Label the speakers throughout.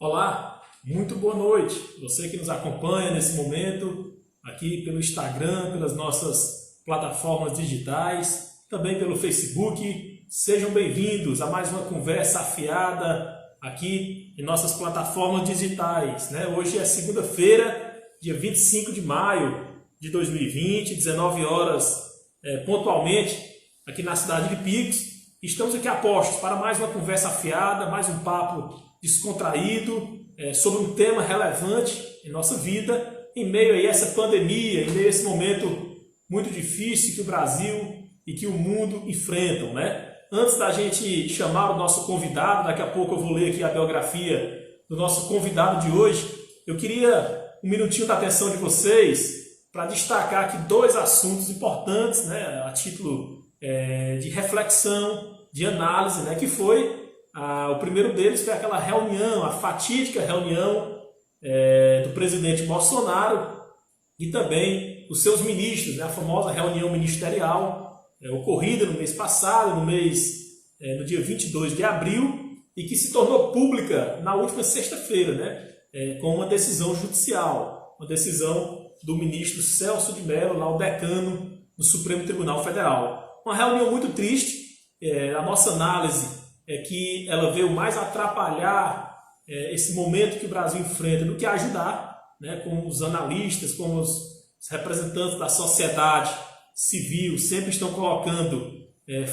Speaker 1: Olá, muito boa noite. Você que nos acompanha nesse momento, aqui pelo Instagram, pelas nossas plataformas digitais, também pelo Facebook. Sejam bem-vindos a mais uma conversa afiada aqui em nossas plataformas digitais, né? Hoje é segunda-feira, dia 25 de maio de 2020, 19 horas pontualmente, aqui na cidade de Picos. Estamos aqui a postos para mais uma conversa afiada, mais um papo descontraído sobre um tema relevante em nossa vida, em meio a essa pandemia, em meio a esse momento muito difícil que o Brasil e que o mundo enfrentam, né? Antes da gente chamar o nosso convidado, daqui a pouco eu vou ler aqui a biografia do nosso convidado de hoje, eu queria um minutinho da atenção de vocês para destacar aqui dois assuntos importantes, né, a título de reflexão, de análise, né, que foi o primeiro deles foi aquela reunião, a fatídica reunião do presidente Bolsonaro e também os seus ministros, né, a famosa reunião ministerial ocorrida no mês passado, no dia 22 de abril, e que se tornou pública na última sexta-feira, né, com uma decisão judicial, uma decisão do ministro Celso de Mello, lá o decano do Supremo Tribunal Federal. Uma reunião muito triste, a nossa análise é que ela veio mais atrapalhar esse momento que o Brasil enfrenta do que ajudar, né, como os analistas, como os representantes da sociedade civil sempre estão colocando.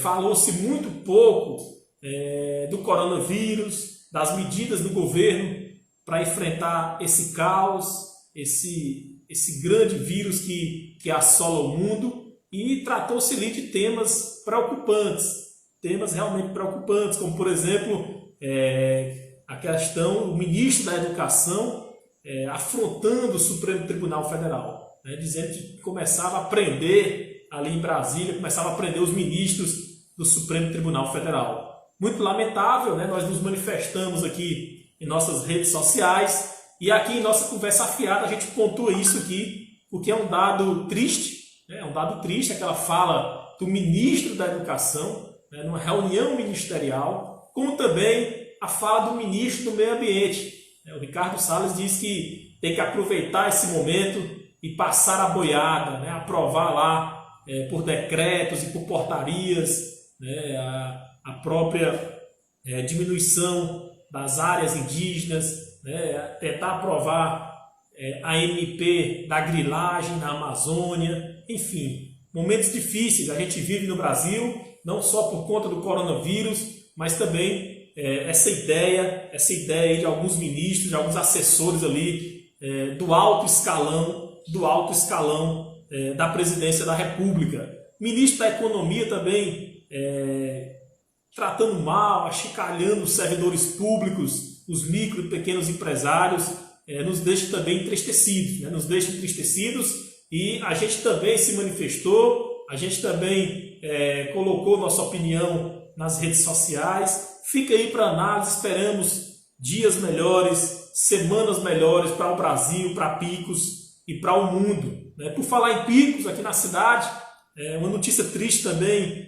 Speaker 1: Falou-se muito pouco do coronavírus, das medidas do governo para enfrentar esse caos, esse grande vírus que assola o mundo, e tratou-se ali de temas preocupantes, temas realmente preocupantes, como, por exemplo, a questão do ministro da Educação afrontando o Supremo Tribunal Federal, né, dizendo que começava a prender ali em Brasília, começava a prender os ministros do Supremo Tribunal Federal. Muito lamentável, né? Nós nos manifestamos aqui em nossas redes sociais e aqui em nossa conversa afiada a gente pontua isso aqui, porque é um dado triste, né? É um dado triste aquela fala do ministro da Educação, né, numa reunião ministerial, como também a fala do ministro do Meio Ambiente. O Ricardo Salles diz que tem que aproveitar esse momento e passar a boiada, né, aprovar lá por decretos e por portarias, né, a própria diminuição das áreas indígenas, né, tentar aprovar a MP da grilagem na Amazônia, enfim, momentos difíceis a gente vive no Brasil, não só por conta do coronavírus, mas também essa ideia de alguns ministros, de alguns assessores ali do alto escalão da presidência da República. Ministro da Economia também tratando mal, achicalhando os servidores públicos, os micro e pequenos empresários, nos deixa também entristecidos, né? Nos deixa entristecidos, e a gente também se manifestou, a gente também colocou nossa opinião nas redes sociais. Fica aí para análise, esperamos dias melhores, semanas melhores para o Brasil, para Picos e para o mundo, né? Por falar em Picos, aqui na cidade, uma notícia triste também,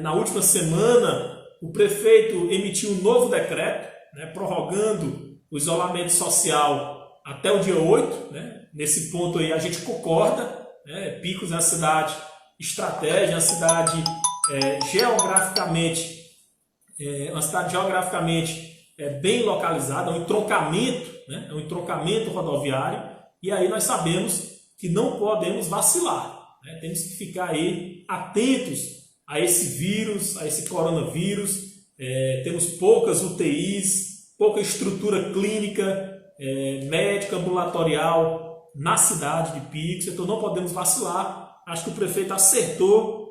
Speaker 1: na última semana o prefeito emitiu um novo decreto, né, prorrogando o isolamento social até o dia 8, né? Nesse ponto aí a gente concorda, né? Picos é uma cidade estratégica, uma cidade geograficamente bem localizada, um entroncamento, né? É um entroncamento rodoviário, e aí nós sabemos que não podemos vacilar, né? Temos que ficar aí atentos a esse vírus, a esse coronavírus. Temos poucas UTIs, pouca estrutura clínica, médica, ambulatorial na cidade de Picos, então não podemos vacilar. Acho que o prefeito acertou,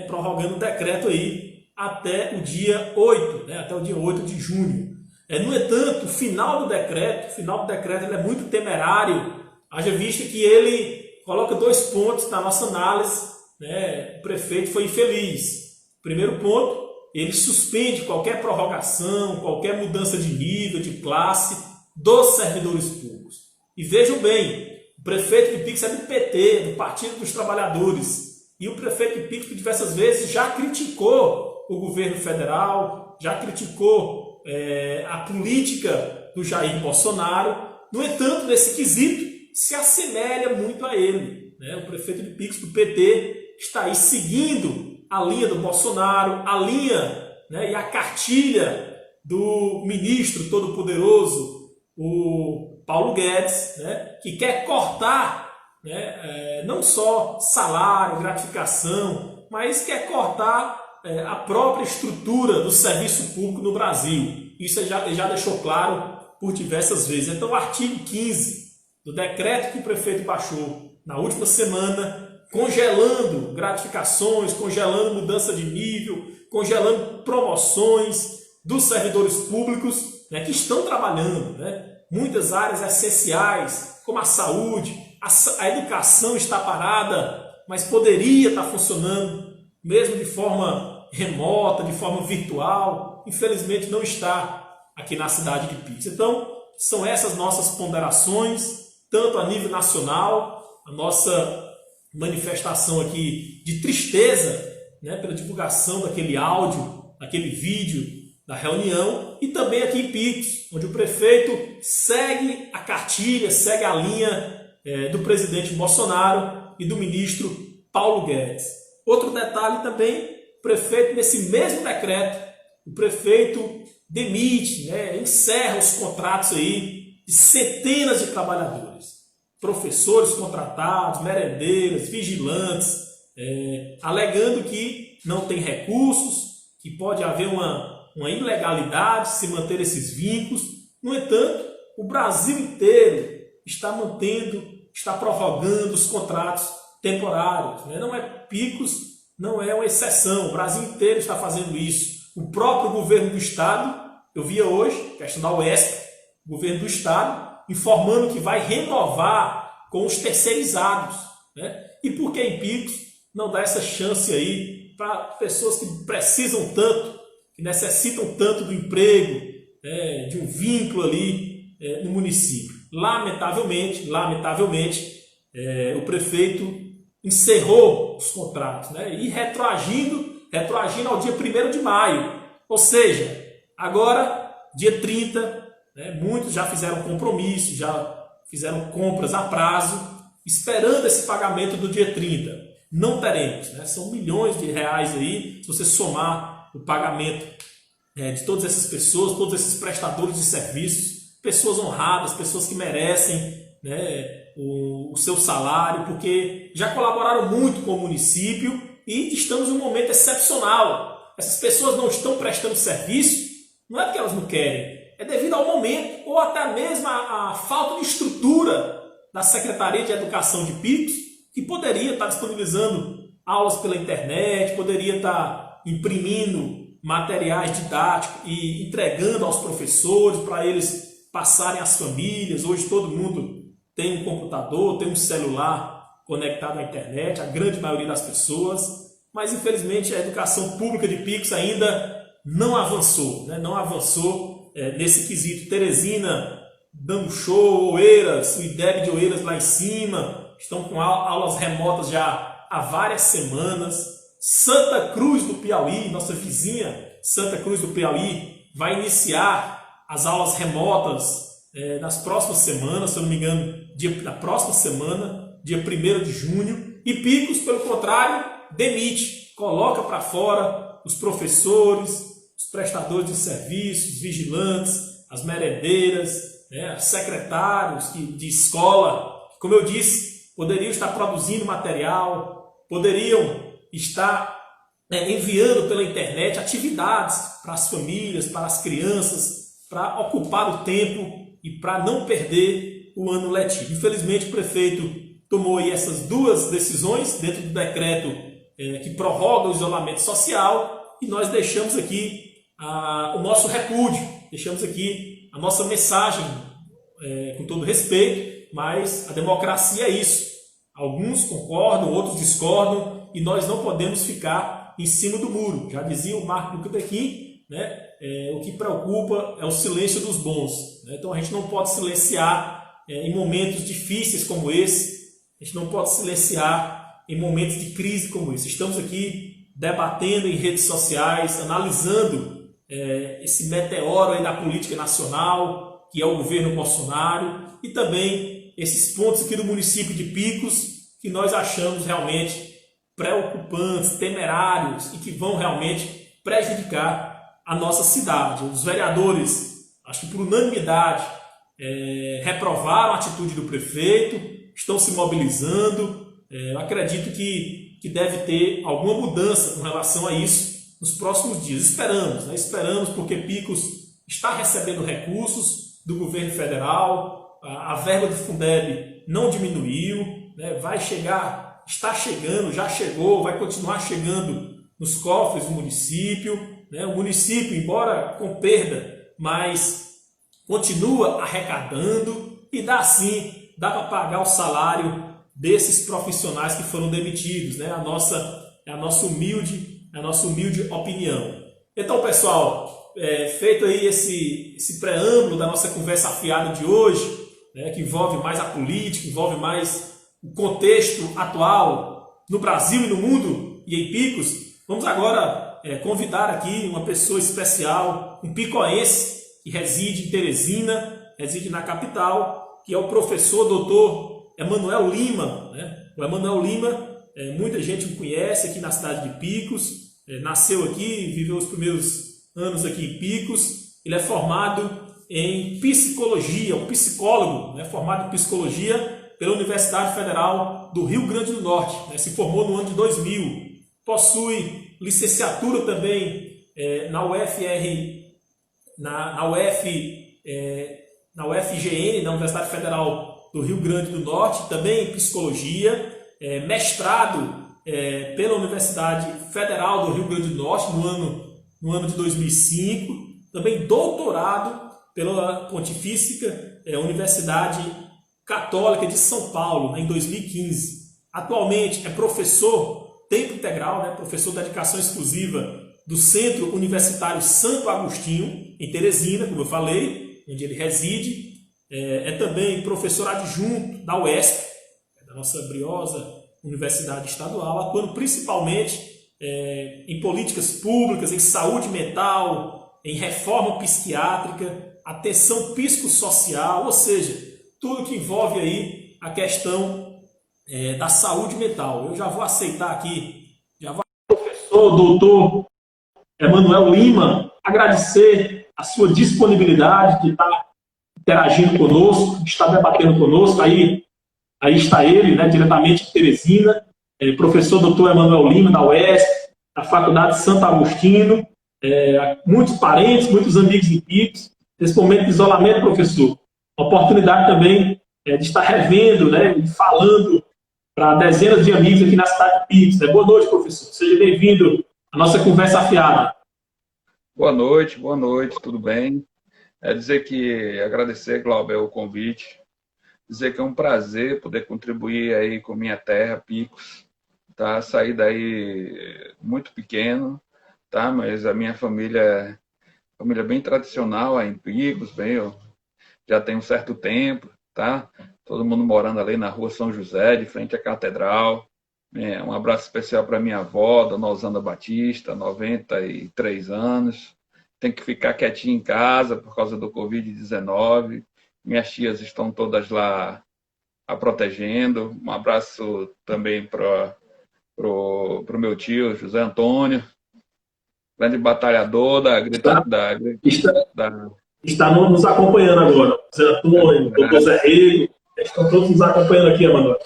Speaker 1: prorrogando o decreto aí até o dia 8, né, até o dia 8 de junho. No entanto, o final do decreto ele é muito temerário, haja vista que ele coloca dois pontos na nossa análise, né? O prefeito foi infeliz. Primeiro ponto, ele suspende qualquer prorrogação, qualquer mudança de nível, de classe dos servidores públicos. E vejam bem, o prefeito de Picos é do PT, do Partido dos Trabalhadores, e o prefeito de Picos diversas vezes já criticou o governo federal, já criticou a política do Jair Bolsonaro. No entanto, nesse quesito, se assemelha muito a ele, né? O prefeito de Picos, do PT, está aí seguindo a linha do Bolsonaro, a linha, né, e a cartilha do ministro todo-poderoso, o Paulo Guedes, né, que quer cortar, né, não só salário, gratificação, mas quer cortar a própria estrutura do serviço público no Brasil. Isso ele já deixou claro por diversas vezes. Então, o artigo 15 do decreto que o prefeito baixou na última semana, congelando gratificações, congelando mudança de nível, congelando promoções dos servidores públicos, né, que estão trabalhando, né? Muitas áreas essenciais, como a saúde, a educação está parada, mas poderia estar funcionando, mesmo de forma remota, de forma virtual. Infelizmente não está aqui na cidade de Picos. Então, são essas nossas ponderações, tanto a nível nacional, a nossa manifestação aqui de tristeza, né, pela divulgação daquele áudio, daquele vídeo da reunião, e também aqui em Picos, onde o prefeito segue a cartilha, segue a linha do presidente Bolsonaro e do ministro Paulo Guedes. Outro detalhe também, o prefeito, nesse mesmo decreto, o prefeito demite, né, encerra os contratos aí de centenas de trabalhadores, professores contratados, merendeiras, vigilantes, alegando que não tem recursos, que pode haver uma ilegalidade se manter esses vínculos. No entanto, o Brasil inteiro está mantendo, está prorrogando os contratos temporários, né? Não é Picos, não é uma exceção, o Brasil inteiro está fazendo isso. O próprio governo do estado, eu via hoje, questão da UESP, o governo do estado, informando que vai renovar com os terceirizados, né? E por que em Picos não dá essa chance aí para pessoas que precisam tanto, que necessitam tanto do emprego, de um vínculo ali no município? Lamentavelmente, o prefeito encerrou os contratos, né? E retroagindo ao dia 1º de maio. Ou seja, agora, dia 30, né, muitos já fizeram compromisso, já fizeram compras a prazo, esperando esse pagamento do dia 30. Não teremos, né? São milhões de reais aí, se você somar o pagamento de todas essas pessoas, todos esses prestadores de serviços, pessoas honradas, pessoas que merecem, né, o seu salário, porque já colaboraram muito com o município e estamos em um momento excepcional. Essas pessoas não estão prestando serviço, não é porque elas não querem, é devido ao momento ou até mesmo a falta de estrutura da Secretaria de Educação de Picos, que poderia estar disponibilizando aulas pela internet, poderia estar imprimindo materiais didáticos e entregando aos professores para eles passarem às famílias. Hoje todo mundo tem um computador, tem um celular conectado à internet, a grande maioria das pessoas, mas infelizmente a educação pública de Picos ainda não avançou, né? Não avançou nesse quesito. Teresina dando show, Oeiras, o IDEB de Oeiras lá em cima, estão com aulas remotas já há várias semanas. Santa Cruz do Piauí, nossa vizinha Santa Cruz do Piauí, vai iniciar as aulas remotas nas próximas semanas, se eu não me engano, na próxima semana, dia 1º de junho. E Picos, pelo contrário, demite, coloca para fora os professores, os prestadores de serviços, os vigilantes, as merendeiras, né, os secretários de escola, que, como eu disse, poderiam estar produzindo material, poderiam estar enviando pela internet atividades para as famílias, para as crianças, para ocupar o tempo e para não perder o ano letivo. Infelizmente, o prefeito tomou aí essas duas decisões dentro do decreto que prorroga o isolamento social, e nós deixamos aqui o nosso repúdio, deixamos aqui a nossa mensagem com todo respeito, mas a democracia é isso. Alguns concordam, outros discordam, e nós não podemos ficar em cima do muro. Já dizia o Martin Luther King, né? O que preocupa é o silêncio dos bons, né? Então a gente não pode silenciar em momentos difíceis como esse, a gente não pode silenciar em momentos de crise como esse. Estamos aqui debatendo em redes sociais, analisando esse meteoro aí da política nacional, que é o governo Bolsonaro, e também esses pontos aqui do município de Picos, que nós achamos realmente preocupantes, temerários e que vão realmente prejudicar a nossa cidade. Os vereadores, acho que por unanimidade, reprovaram a atitude do prefeito, estão se mobilizando. Eu acredito que deve ter alguma mudança com relação a isso nos próximos dias. Esperamos, né? Esperamos, porque Picos está recebendo recursos do governo federal, a verba do Fundeb não diminuiu, né? Vai chegar, está chegando, já chegou, vai continuar chegando nos cofres do município, né? O município, embora com perda, mas continua arrecadando e dá para pagar o salário desses profissionais que foram demitidos, né? É a nossa humilde opinião. Então, pessoal, feito aí esse preâmbulo da nossa conversa afiada de hoje, né, que envolve mais a política, envolve mais o contexto atual no Brasil e no mundo e em Picos, vamos agora convidar aqui uma pessoa especial, um picoense que reside em Teresina, reside na capital, que é o professor doutor Emanuel Lima, né? O Emanuel Lima, muita gente o conhece aqui na cidade de Picos, nasceu aqui, viveu os primeiros anos aqui em Picos. Ele é formado em psicologia, um psicólogo, né? Formado em psicologia pela Universidade Federal do Rio Grande do Norte, né? Se formou no ano de 2000, possui licenciatura também na UFR, na UFGN, na Universidade Federal do Rio Grande do Norte, também em psicologia, mestrado pela Universidade Federal do Rio Grande do Norte no ano de 2005, também doutorado pela Pontifícia Universidade Católica de São Paulo, né, em 2015. Atualmente é professor tempo integral, né, professor de dedicação exclusiva do Centro Universitário Santo Agostinho, em Teresina, como eu falei, onde ele reside. É também professor adjunto da UESP, da nossa briosa universidade estadual, atuando principalmente em políticas públicas, em saúde mental, em reforma psiquiátrica, atenção psicossocial, ou seja, tudo que envolve aí a questão da saúde mental. Eu já vou aceitar aqui, professor doutor Emanuel Lima, agradecer a sua disponibilidade de estar interagindo conosco, de estar debatendo conosco. Aí está ele, né, diretamente de Teresina, professor doutor Emanuel Lima, da UESP, da Faculdade Santo Agostinho, muitos parentes, muitos amigos em Picos. Nesse momento de isolamento, professor, a oportunidade também de estar revendo, né, e falando para dezenas de amigos aqui na cidade de Picos. Boa noite, professor. Seja bem-vindo à nossa conversa afiada.
Speaker 2: Boa noite, tudo bem? Agradecer, Glauber, o convite, dizer que é um prazer poder contribuir aí com minha terra, Picos, tá? Saí daí muito pequeno, tá? Mas a minha família bem tradicional aí em Picos, eu já tenho um certo tempo, tá? Todo mundo morando ali na rua São José, de frente à catedral. Um abraço especial para minha avó, Dona Osana Batista, 93 anos. Tem que ficar quietinho em casa por causa do Covid-19. Minhas tias estão todas lá a protegendo. Um abraço também para o meu tio, José Antônio, grande batalhador
Speaker 1: Está nos acompanhando agora. José Antônio, doutor Zé Rego, estão todos nos acompanhando aqui, Emanuel.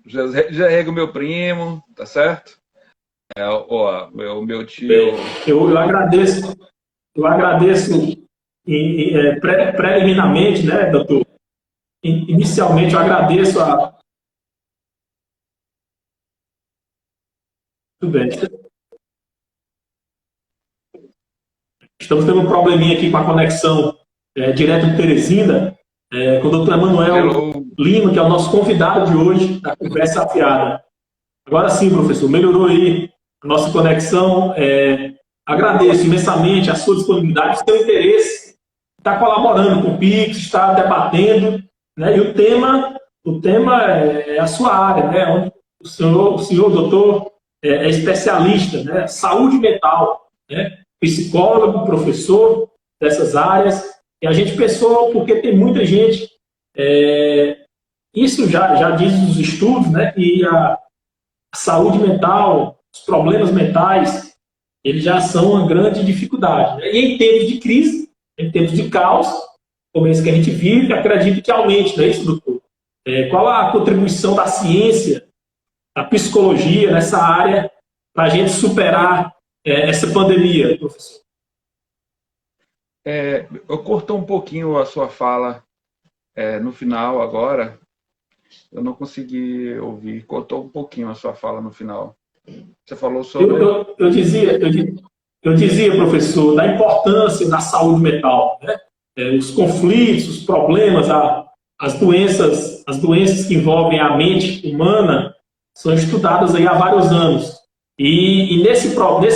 Speaker 2: Zé Rego, meu primo, tá certo? O meu tio...
Speaker 1: Eu agradeço preliminarmente, né, doutor? Inicialmente, eu agradeço a... Tudo bem. Estamos tendo um probleminha aqui com a conexão direto de Teresina, com o doutor Emanuel Lima, que é o nosso convidado de hoje, da Conversa Afiada. Agora sim, professor, melhorou aí a nossa conexão. Agradeço imensamente a sua disponibilidade, o seu interesse, está colaborando com o Pix, está debatendo, né? E o tema é a sua área, né? Onde o senhor doutor é especialista, né? Saúde mental, né? Psicólogo, professor dessas áreas. E a gente pensou, porque tem muita gente, isso já diz os estudos, né? Que a saúde mental, os problemas mentais, eles já são uma grande dificuldade, né? E em tempos de crise, em tempos de caos, como esse que a gente vive, acredito que aumente, não é isso, doutor? Qual a contribuição da ciência, da psicologia nessa área para a gente superar essa pandemia, professor?
Speaker 2: Eu cortou um pouquinho a sua fala no final agora. Eu não consegui ouvir. Cortou um pouquinho a sua fala no final. Você falou sobre...
Speaker 1: Eu dizia, professor, da importância da saúde mental, né? Os conflitos, os problemas, as doenças que envolvem a mente humana são estudadas aí há vários anos. E nesse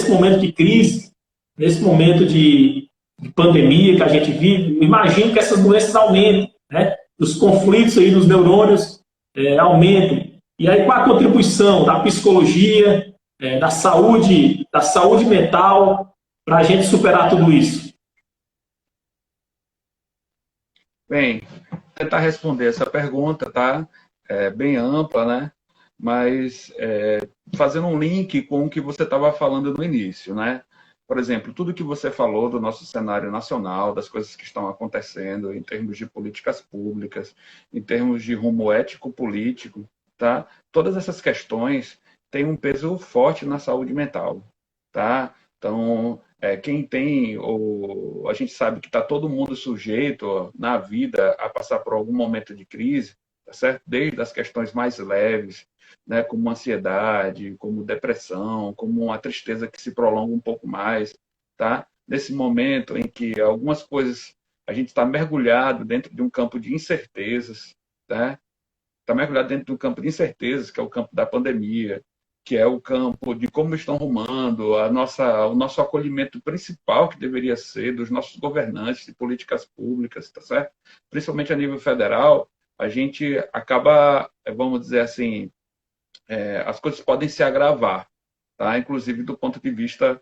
Speaker 1: momento de crise, nesse momento de pandemia que a gente vive, imagino que essas doenças aumentem, né? Os conflitos aí dos neurônios aumentam. E aí, qual a contribuição da psicologia, da saúde mental para a gente superar tudo isso?
Speaker 2: Bem, tentar responder essa pergunta, tá? Bem ampla, né? Mas fazendo um link com o que você estava falando no início, né? Por exemplo, tudo que você falou do nosso cenário nacional, das coisas que estão acontecendo em termos de políticas públicas, em termos de rumo ético-político, tá? Todas essas questões têm um peso forte na saúde mental, tá? Então, quem tem, a gente sabe que está todo mundo sujeito na vida a passar por algum momento de crise, tá certo? Desde as questões mais leves, né, como ansiedade, como depressão, como uma tristeza que se prolonga um pouco mais, tá? Nesse momento em que algumas coisas a gente está mergulhado dentro de um campo de incertezas, tá? Está mergulhado dentro de um campo de incertezas, que é o campo da pandemia, que é o campo de como estão rumando o nosso acolhimento principal, que deveria ser dos nossos governantes de políticas públicas, tá certo? Principalmente a nível federal, a gente acaba, vamos dizer assim, as coisas podem se agravar, tá? Inclusive do ponto de vista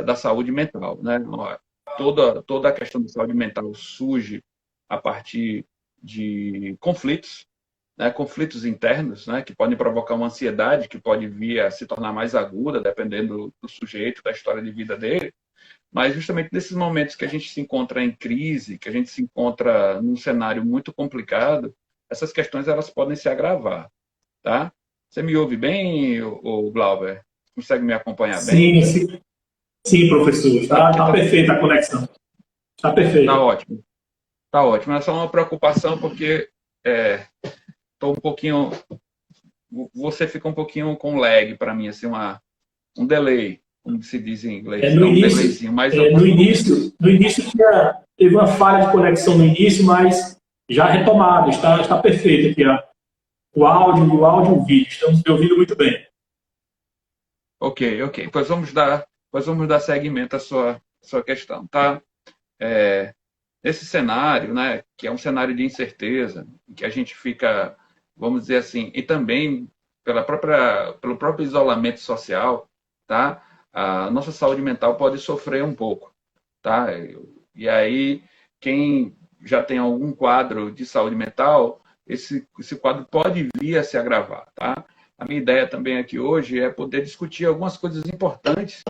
Speaker 2: da saúde mental, né? Toda a questão da saúde mental surge a partir de conflitos, né? Conflitos internos, né? Que podem provocar uma ansiedade que pode vir a se tornar mais aguda, dependendo do sujeito, da história de vida dele. Mas justamente nesses momentos que a gente se encontra em crise, que a gente se encontra num cenário muito complicado, essas questões elas podem se agravar, tá? Você me ouve bem, o Glauber? Consegue me acompanhar bem?
Speaker 1: Sim, professor. Está perfeita a conexão. Está perfeita.
Speaker 2: Está ótimo. Está ótimo. É só uma preocupação porque estou um pouquinho... Você fica um pouquinho com lag para mim, assim, um delay, como se diz em inglês.
Speaker 1: No início teve uma falha de conexão no início, mas já retomado. Está perfeito aqui, ó. O áudio e o vídeo. Estamos me ouvindo muito bem.
Speaker 2: Ok. Pois vamos dar seguimento à sua questão, tá? Esse cenário, né, que é um cenário de incerteza, que a gente fica, vamos dizer assim, e também pelo próprio isolamento social, tá? A nossa saúde mental pode sofrer um pouco, tá? E aí, quem já tem algum quadro de saúde mental, esse quadro pode vir a se agravar, tá? A minha ideia também aqui hoje é poder discutir algumas coisas importantes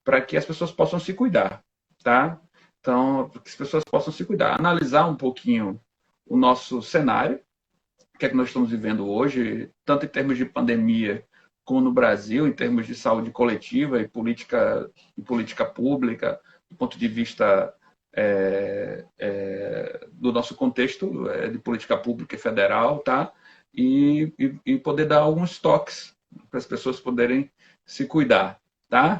Speaker 2: para que as pessoas possam se cuidar, tá? Então, para que as pessoas possam se cuidar, analisar um pouquinho o nosso cenário, o que é que nós estamos vivendo hoje, tanto em termos de pandemia como no Brasil, em termos de saúde coletiva e política pública, do ponto de vista do nosso contexto de política pública e federal, tá? E poder dar alguns toques para as pessoas poderem se cuidar, tá?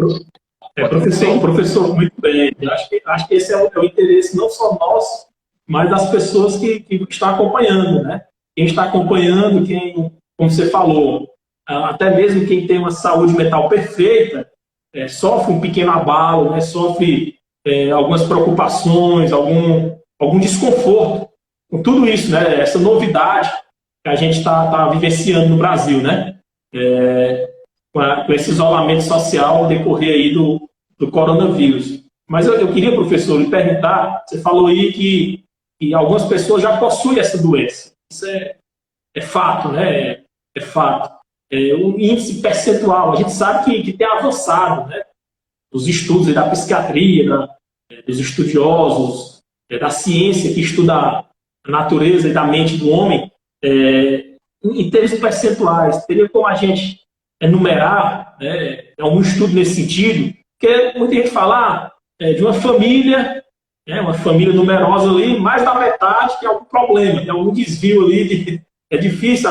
Speaker 1: Professor, muito bem. Acho que esse é o interesse não só nosso, mas das pessoas que estão acompanhando, né? Quem está acompanhando, como você falou, até mesmo quem tem uma saúde mental perfeita, sofre um pequeno abalo, né? Sofre algumas preocupações, algum desconforto com tudo isso, né? Essa novidade que a gente está vivenciando no Brasil, né? com esse isolamento social decorrer aí do coronavírus. Mas eu queria, professor, lhe perguntar, você falou aí que algumas pessoas já possuem essa doença. Isso é fato, né? É fato. O índice percentual, a gente sabe que tem avançado, né? Os estudos aí da psiquiatria, dos estudiosos, da ciência que estuda a natureza e da mente do homem, em termos percentuais, teria como a gente enumerar, né, algum estudo nesse sentido? Porque muita gente fala de uma família numerosa ali, mais da metade tem algum problema, tem algum desvio ali. É difícil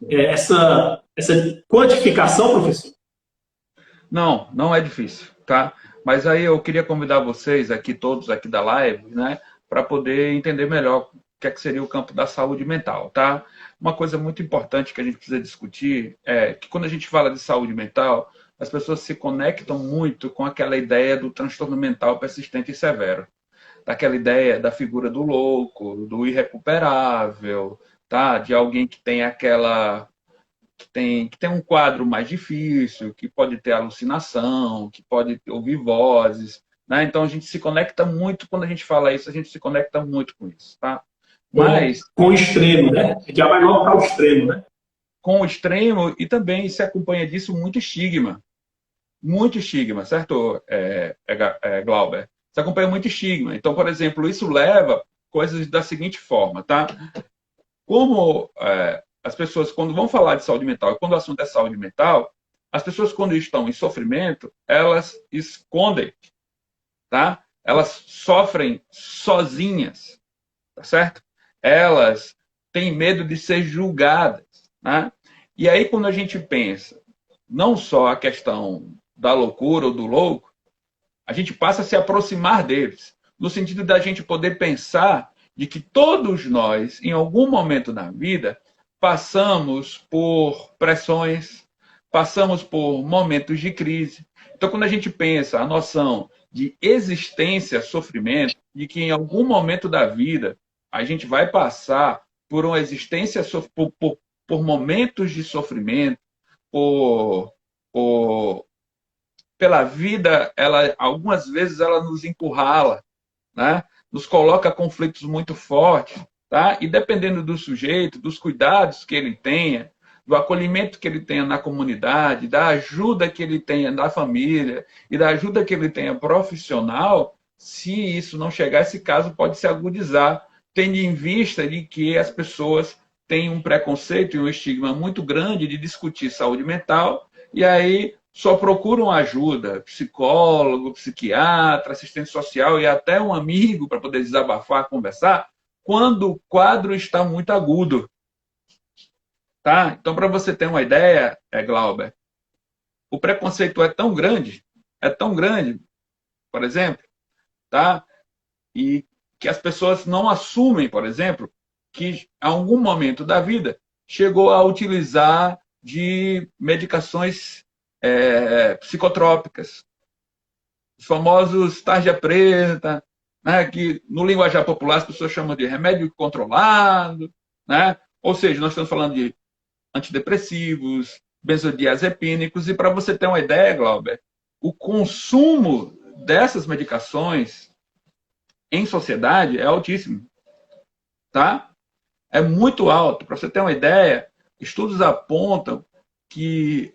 Speaker 1: essa quantificação, professor?
Speaker 2: Não, não é difícil, tá? Mas aí eu queria convidar vocês aqui, todos aqui da live, né, para poder entender melhor o que é que seria o campo da saúde mental, tá? Uma coisa muito importante que a gente precisa discutir é que quando a gente fala de saúde mental, as pessoas se conectam muito com aquela ideia do transtorno mental persistente e severo, daquela ideia da figura do louco, do irrecuperável, tá? De alguém que tem aquela que tem um quadro mais difícil, que pode ter alucinação, que pode ouvir vozes, né? Então a gente se conecta muito quando a gente fala isso, a gente se conecta muito com isso, tá? Mas
Speaker 1: Com o extremo, né? A gente já vai logo para o extremo, né?
Speaker 2: com o extremo e também se acompanha disso muito estigma, certo, Glauber? Se acompanha muito estigma. Então, por exemplo, isso leva coisas da seguinte forma, tá? Como as pessoas, quando vão falar de saúde mental, e quando o assunto é saúde mental, as pessoas, quando estão em sofrimento, elas escondem, tá? Elas sofrem sozinhas, tá certo? Elas têm medo de ser julgadas, né? E aí, quando a gente pensa não só a questão da loucura ou do louco, a gente passa a se aproximar deles, no sentido da gente poder pensar de que todos nós, em algum momento da vida, passamos por pressões, passamos por momentos de crise. Então, quando a gente pensa a noção de existência, sofrimento, de que em algum momento da vida a gente vai passar por uma existência, por momentos de sofrimento, por, por, pela vida, algumas vezes ela nos encurrala, né? Nos coloca conflitos muito fortes, tá? E dependendo do sujeito, dos cuidados que ele tenha, do acolhimento que ele tenha na comunidade, da ajuda que ele tenha da família e da ajuda que ele tenha profissional, se isso não chegar, esse caso pode se agudizar, tendo em vista de que as pessoas têm um preconceito e um estigma muito grande de discutir saúde mental, e aí só procuram ajuda, psicólogo, psiquiatra, assistente social e até um amigo para poder desabafar, conversar, quando o quadro está muito agudo. Tá? Então, para você ter uma ideia, Glauber, o preconceito é tão grande, por exemplo, tá? E que as pessoas não assumem, por exemplo, que em algum momento da vida chegou a utilizar de medicações psicotrópicas, os famosos tarja preta, né, que no linguajar popular as pessoas chamam de remédio controlado, né? Ou seja, nós estamos falando de antidepressivos, benzodiazepínicos, e para você ter uma ideia, Glauber, o consumo dessas medicações em sociedade é altíssimo, tá? É muito alto. Para você ter uma ideia, estudos apontam que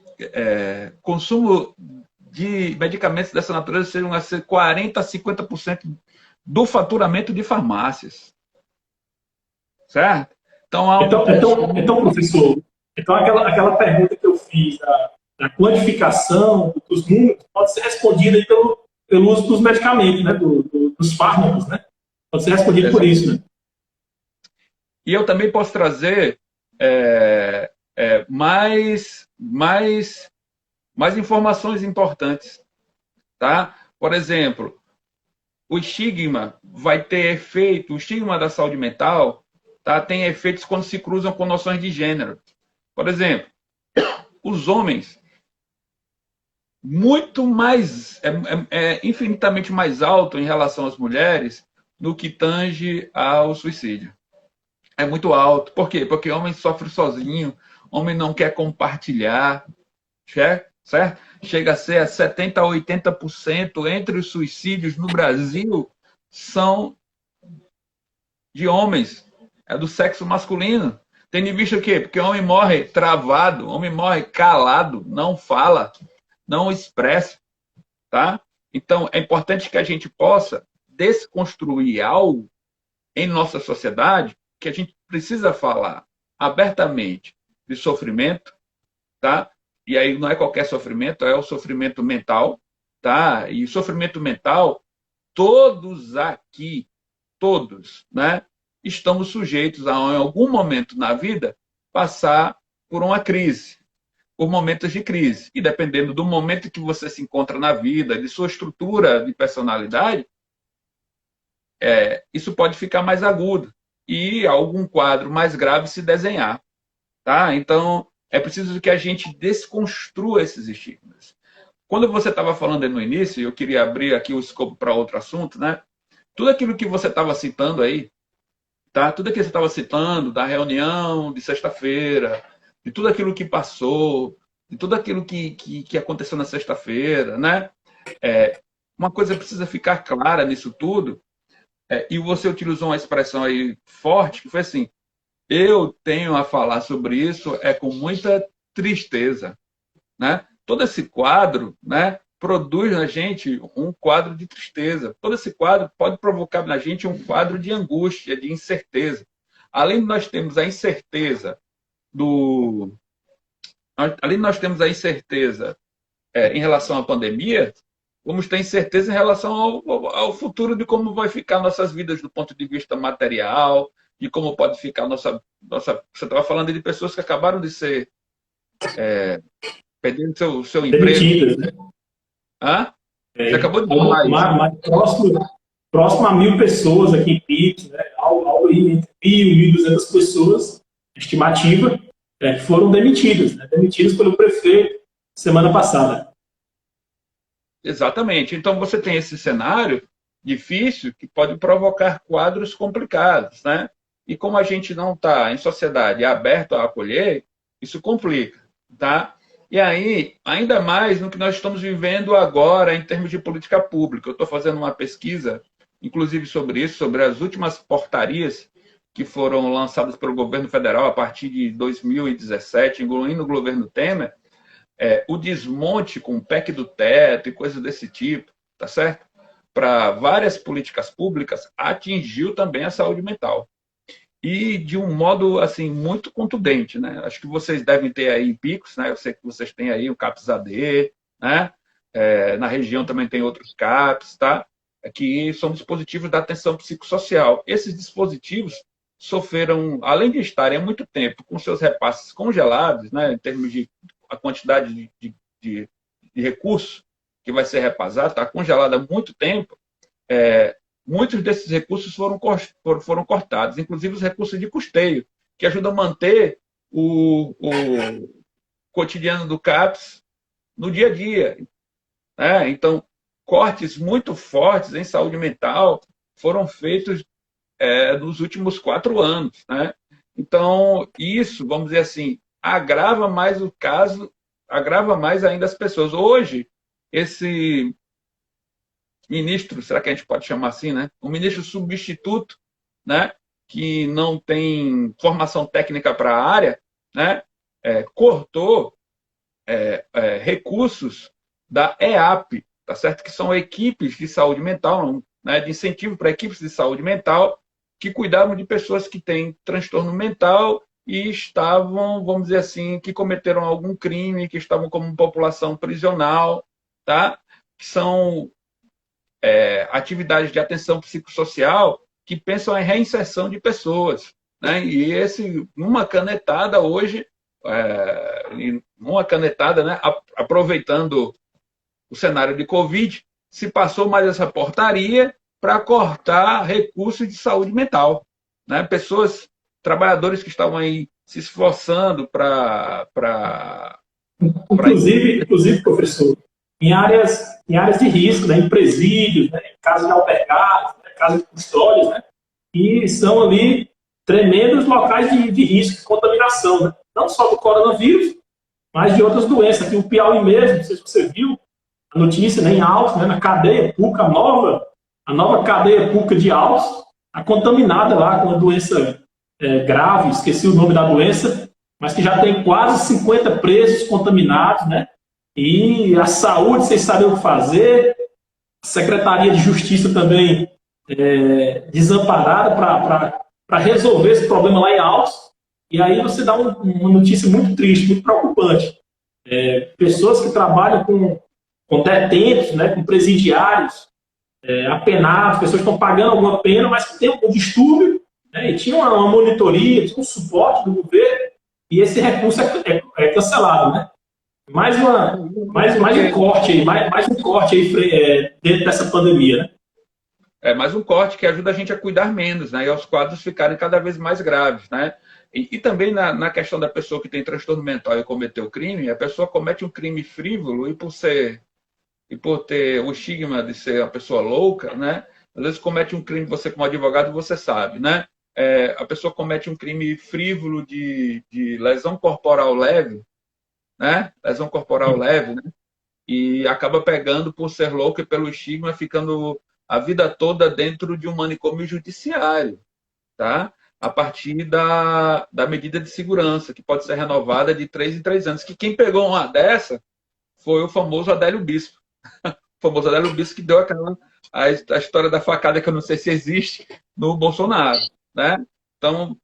Speaker 2: consumo de medicamentos dessa natureza sejam a ser 40% a 50% do faturamento de farmácias. Certo? Então, há
Speaker 1: então, professor, então aquela pergunta que eu fiz da quantificação dos números pode ser respondida aí pelo uso dos medicamentos, né, dos fármacos, né? Pode ser respondido por isso, né?
Speaker 2: E eu também posso trazer mais informações importantes, tá? Por exemplo, o estigma vai ter efeito, o estigma da saúde mental, tá? Tem efeitos quando se cruzam com noções de gênero. Por exemplo, os homens muito mais, infinitamente mais alto em relação às mulheres no que tange ao suicídio. É muito alto. Por quê? Porque homem sofre sozinho, homem não quer compartilhar, certo? certo? Chega a ser 70% a 80% entre os suicídios no Brasil são de homens, é do sexo masculino. Tendo em vista o quê? Porque o homem morre travado, o homem morre calado, não fala, não expressa, tá? Então, é importante que a gente possa desconstruir algo em nossa sociedade que a gente precisa falar abertamente de sofrimento, tá? E aí não é qualquer sofrimento, é o sofrimento mental, tá? E sofrimento mental, todos aqui, todos, né, estamos sujeitos a, em algum momento na vida, passar por uma crise, por momentos de crise. E dependendo do momento que você se encontra na vida, de sua estrutura de personalidade, isso pode ficar mais agudo e algum quadro mais grave se desenhar. Tá? Então, é preciso que a gente desconstrua esses estigmas. Quando você estava falando aí no início, eu queria abrir aqui o escopo para outro assunto, né? Tudo aquilo que você estava citando aí, tá? Tudo aquilo que você estava citando, da reunião de sexta-feira, de tudo aquilo que passou, de tudo aquilo que aconteceu na sexta-feira, né? Uma coisa precisa ficar clara nisso tudo, e você utilizou uma expressão aí forte, que foi assim, eu tenho a falar sobre isso com muita tristeza, né? Todo esse quadro, né, produz na gente um quadro de tristeza. Todo esse quadro pode provocar na gente um quadro de angústia, de incerteza. Além de nós termos a incerteza do, além de nós termos a incerteza em relação à pandemia, vamos ter incerteza em relação ao futuro de como vai ficar nossas vidas do ponto de vista material, de como pode ficar nossa. Você estava falando de pessoas que acabaram de ser perdendo seu emprego.
Speaker 1: Demitidas, né?
Speaker 2: Hã? Você acabou de falar isso.
Speaker 1: Mais próximo a 1.000 pessoas aqui em Pix, né? Algo aí entre 1.000 e 1.200 pessoas, estimativa, que foram demitidas, né? Demitidas pelo prefeito semana passada.
Speaker 2: Exatamente. Então você tem esse cenário difícil que pode provocar quadros complicados, né? E como a gente não está em sociedade aberto a acolher, isso complica, tá? E aí, ainda mais no que nós estamos vivendo agora em termos de política pública. Eu estou fazendo uma pesquisa, inclusive sobre isso, sobre as últimas portarias que foram lançadas pelo governo federal a partir de 2017, incluindo o governo Temer, o desmonte com o PEC do teto e coisas desse tipo, tá certo? Para várias políticas públicas, atingiu também a saúde mental. E de um modo assim muito contundente, né? Acho que vocês devem ter aí picos, né? Eu sei que vocês têm aí o CAPS-AD, né? Na região também tem outros CAPS, tá? Que são dispositivos da atenção psicossocial. Esses dispositivos sofreram, além de estarem há muito tempo com seus repasses congelados, né? Em termos de a quantidade de recursos que vai ser repassado, está congelada há muito tempo, muitos desses recursos foram cortados, inclusive os recursos de custeio, que ajudam a manter o cotidiano do CAPS no dia a dia. Né? Então, cortes muito fortes em saúde mental foram feitos nos últimos 4 anos. Né? Então, isso, vamos dizer assim, agrava mais o caso, agrava mais ainda as pessoas. Hoje, esse ministro, será que a gente pode chamar assim, né? Um ministro substituto, né? Que não tem formação técnica para a área, né? Cortou recursos da EAP, tá certo? Que são equipes de saúde mental, né? De incentivo para equipes de saúde mental que cuidavam de pessoas que têm transtorno mental e estavam, vamos dizer assim, que cometeram algum crime, que estavam como população prisional, tá? Que são atividades de atenção psicossocial que pensam em reinserção de pessoas. Né? E numa canetada hoje, né, aproveitando o cenário de Covid, se passou mais essa portaria para cortar recursos de saúde mental. Né? Pessoas, trabalhadores que estavam aí se esforçando para...
Speaker 1: Inclusive, professor, em áreas de risco, né, em presídios, né, em casas de albergados, né, casas de custódias, né, e são ali tremendos locais de risco de contaminação, né, não só do coronavírus, mas de outras doenças. Aqui o Piauí mesmo, não sei se você viu a notícia, né, em Altos, né, na cadeia PUCA, a nova cadeia PUCA de Altos, está contaminada lá com uma doença grave, esqueci o nome da doença, mas que já tem quase 50 presos contaminados, né? E a saúde, vocês sabem o que fazer, a Secretaria de Justiça também desamparada para resolver esse problema lá em Altos. E aí você dá uma notícia muito triste, muito preocupante. Pessoas que trabalham com detentos, né, com presidiários, apenados, pessoas que estão pagando alguma pena, mas que têm um distúrbio, né, e tinha uma monitoria, tinha um suporte do governo, e esse recurso é cancelado, né? Mais um corte aí, mais um corte aí dentro dessa pandemia, né?
Speaker 2: Mais um corte que ajuda a gente a cuidar menos, né? E aos quadros ficarem cada vez mais graves, né? E também na questão da pessoa que tem transtorno mental e cometeu crime, a pessoa comete um crime frívolo e por ter o estigma de ser uma pessoa louca, né? Às vezes comete um crime, você como advogado, você sabe, né? A pessoa comete um crime frívolo de lesão corporal leve, né? Lesão corporal leve, né? E acaba pegando por ser louco e pelo estigma, ficando a vida toda dentro de um manicômio judiciário, tá? A partir da medida de segurança, que pode ser renovada de 3 em 3 anos. Que quem pegou uma dessa foi o famoso Adélio Bispo. O famoso Adélio Bispo que deu a história da facada, que eu não sei se existe, no Bolsonaro, né? Então,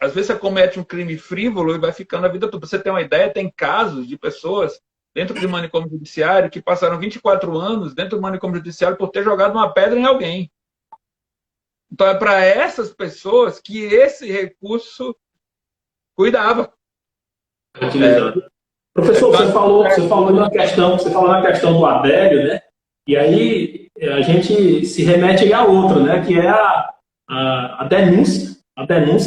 Speaker 2: às vezes você comete um crime frívolo e vai ficando a vida toda. Pra você ter uma ideia, tem casos de pessoas dentro do manicômio judiciário que passaram 24 anos dentro do manicômio judiciário por ter jogado uma pedra em alguém. Então, é para essas pessoas que esse recurso cuidava.
Speaker 1: Professor, você falou na questão do Adélio, né? E aí a gente se remete a outra, né? Que é a denúncia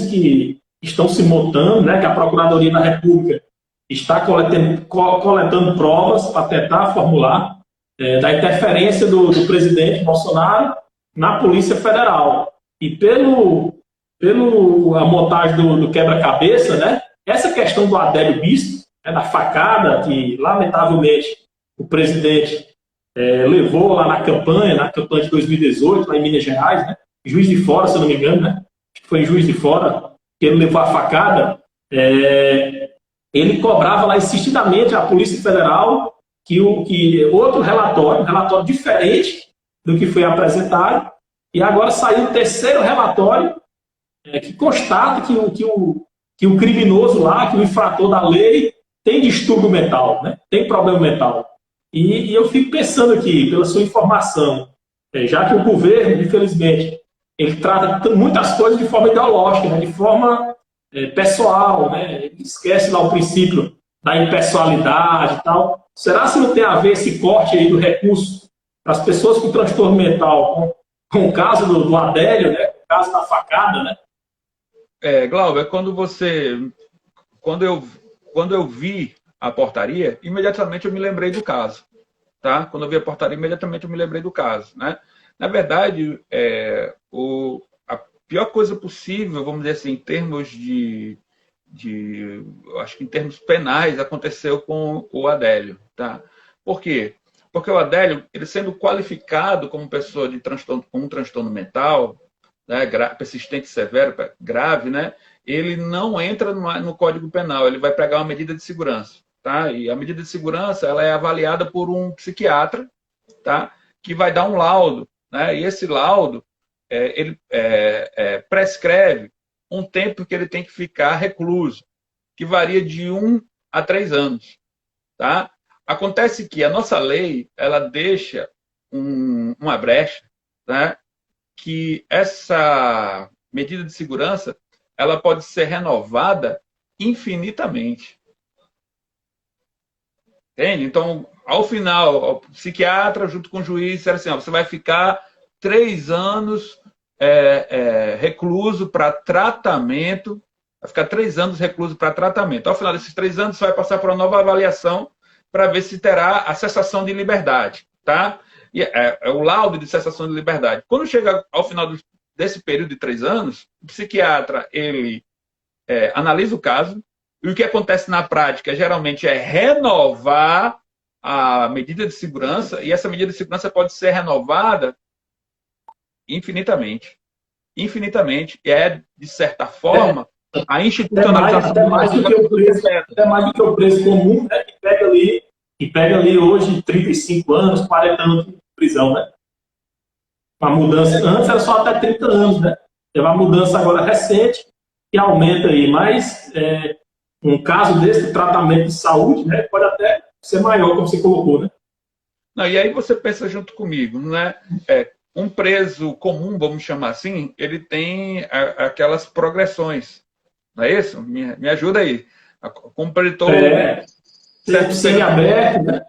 Speaker 1: que estão se montando, né? Que a Procuradoria da República está coletando provas para tentar formular da interferência do presidente Bolsonaro na Polícia Federal. E a montagem do quebra-cabeça, né? Essa questão do Adélio Bispo, da facada que, lamentavelmente, o presidente levou lá na campanha de 2018, lá em Minas Gerais, né? Juiz de Fora, se eu não me engano, né? Acho que foi em Juiz de Fora que ele levou a facada. Ele cobrava lá insistidamente a Polícia Federal que outro relatório, um relatório diferente do que foi apresentado, e agora saiu o terceiro relatório que constata que o criminoso lá, que o infrator da lei, tem distúrbio mental, né? Tem problema mental. E eu fico pensando aqui, pela sua informação, já que o governo, infelizmente, ele trata muitas coisas de forma ideológica, né? De forma pessoal, né? Ele esquece lá o princípio da impessoalidade e tal. Será que não tem a ver esse corte aí do recurso para as pessoas com transtorno mental com o caso do Adélio, né? O caso da facada, né?
Speaker 2: Glauber, quando eu vi a portaria, imediatamente eu me lembrei do caso, tá? Quando eu vi a portaria, imediatamente eu me lembrei do caso, né? Na verdade, a pior coisa possível, vamos dizer assim, em termos acho que em termos penais, aconteceu com o Adélio, tá? Por quê? Porque o Adélio, ele sendo qualificado como pessoa com um transtorno mental, né, persistente, severo, grave, né, ele não entra no Código Penal, ele vai pegar uma medida de segurança, tá? E a medida de segurança, ela é avaliada por um psiquiatra, tá? Que vai dar um laudo, né? E esse laudo ele prescreve um tempo que ele tem que ficar recluso, que varia de 1 a 3 anos, tá? Acontece que a nossa lei, ela deixa uma brecha, né? Que essa medida de segurança, ela pode ser renovada infinitamente. Entende? Então, ao final, o psiquiatra, junto com o juiz, disseram assim, você vai ficar 3 anos recluso para tratamento, vai ficar 3 anos recluso para tratamento. Ao final desses 3 anos, você vai passar por uma nova avaliação para ver se terá a cessação de liberdade, tá? E o laudo de cessação de liberdade. Quando chega ao final desse período de 3 anos, o psiquiatra, ele analisa o caso, E o que acontece na prática, geralmente, é renovar a medida de segurança, e essa medida de segurança pode ser renovada infinitamente. Infinitamente. E é, de certa forma, a institucionalização
Speaker 1: até mais do que o preço, até mais do que o preço comum, né, que pega ali hoje 35 anos, 40 anos de prisão, né? Uma mudança, antes era só até 30 anos, né? Teve uma mudança agora recente que aumenta aí, mas um caso desse tratamento de saúde, né, pode até ser maior, como você colocou, né?
Speaker 2: Não, e aí você pensa junto comigo, né? Um preso comum, vamos chamar assim, ele tem aquelas progressões, não é isso? Me ajuda aí. Completou
Speaker 1: certo sangue aberto, né?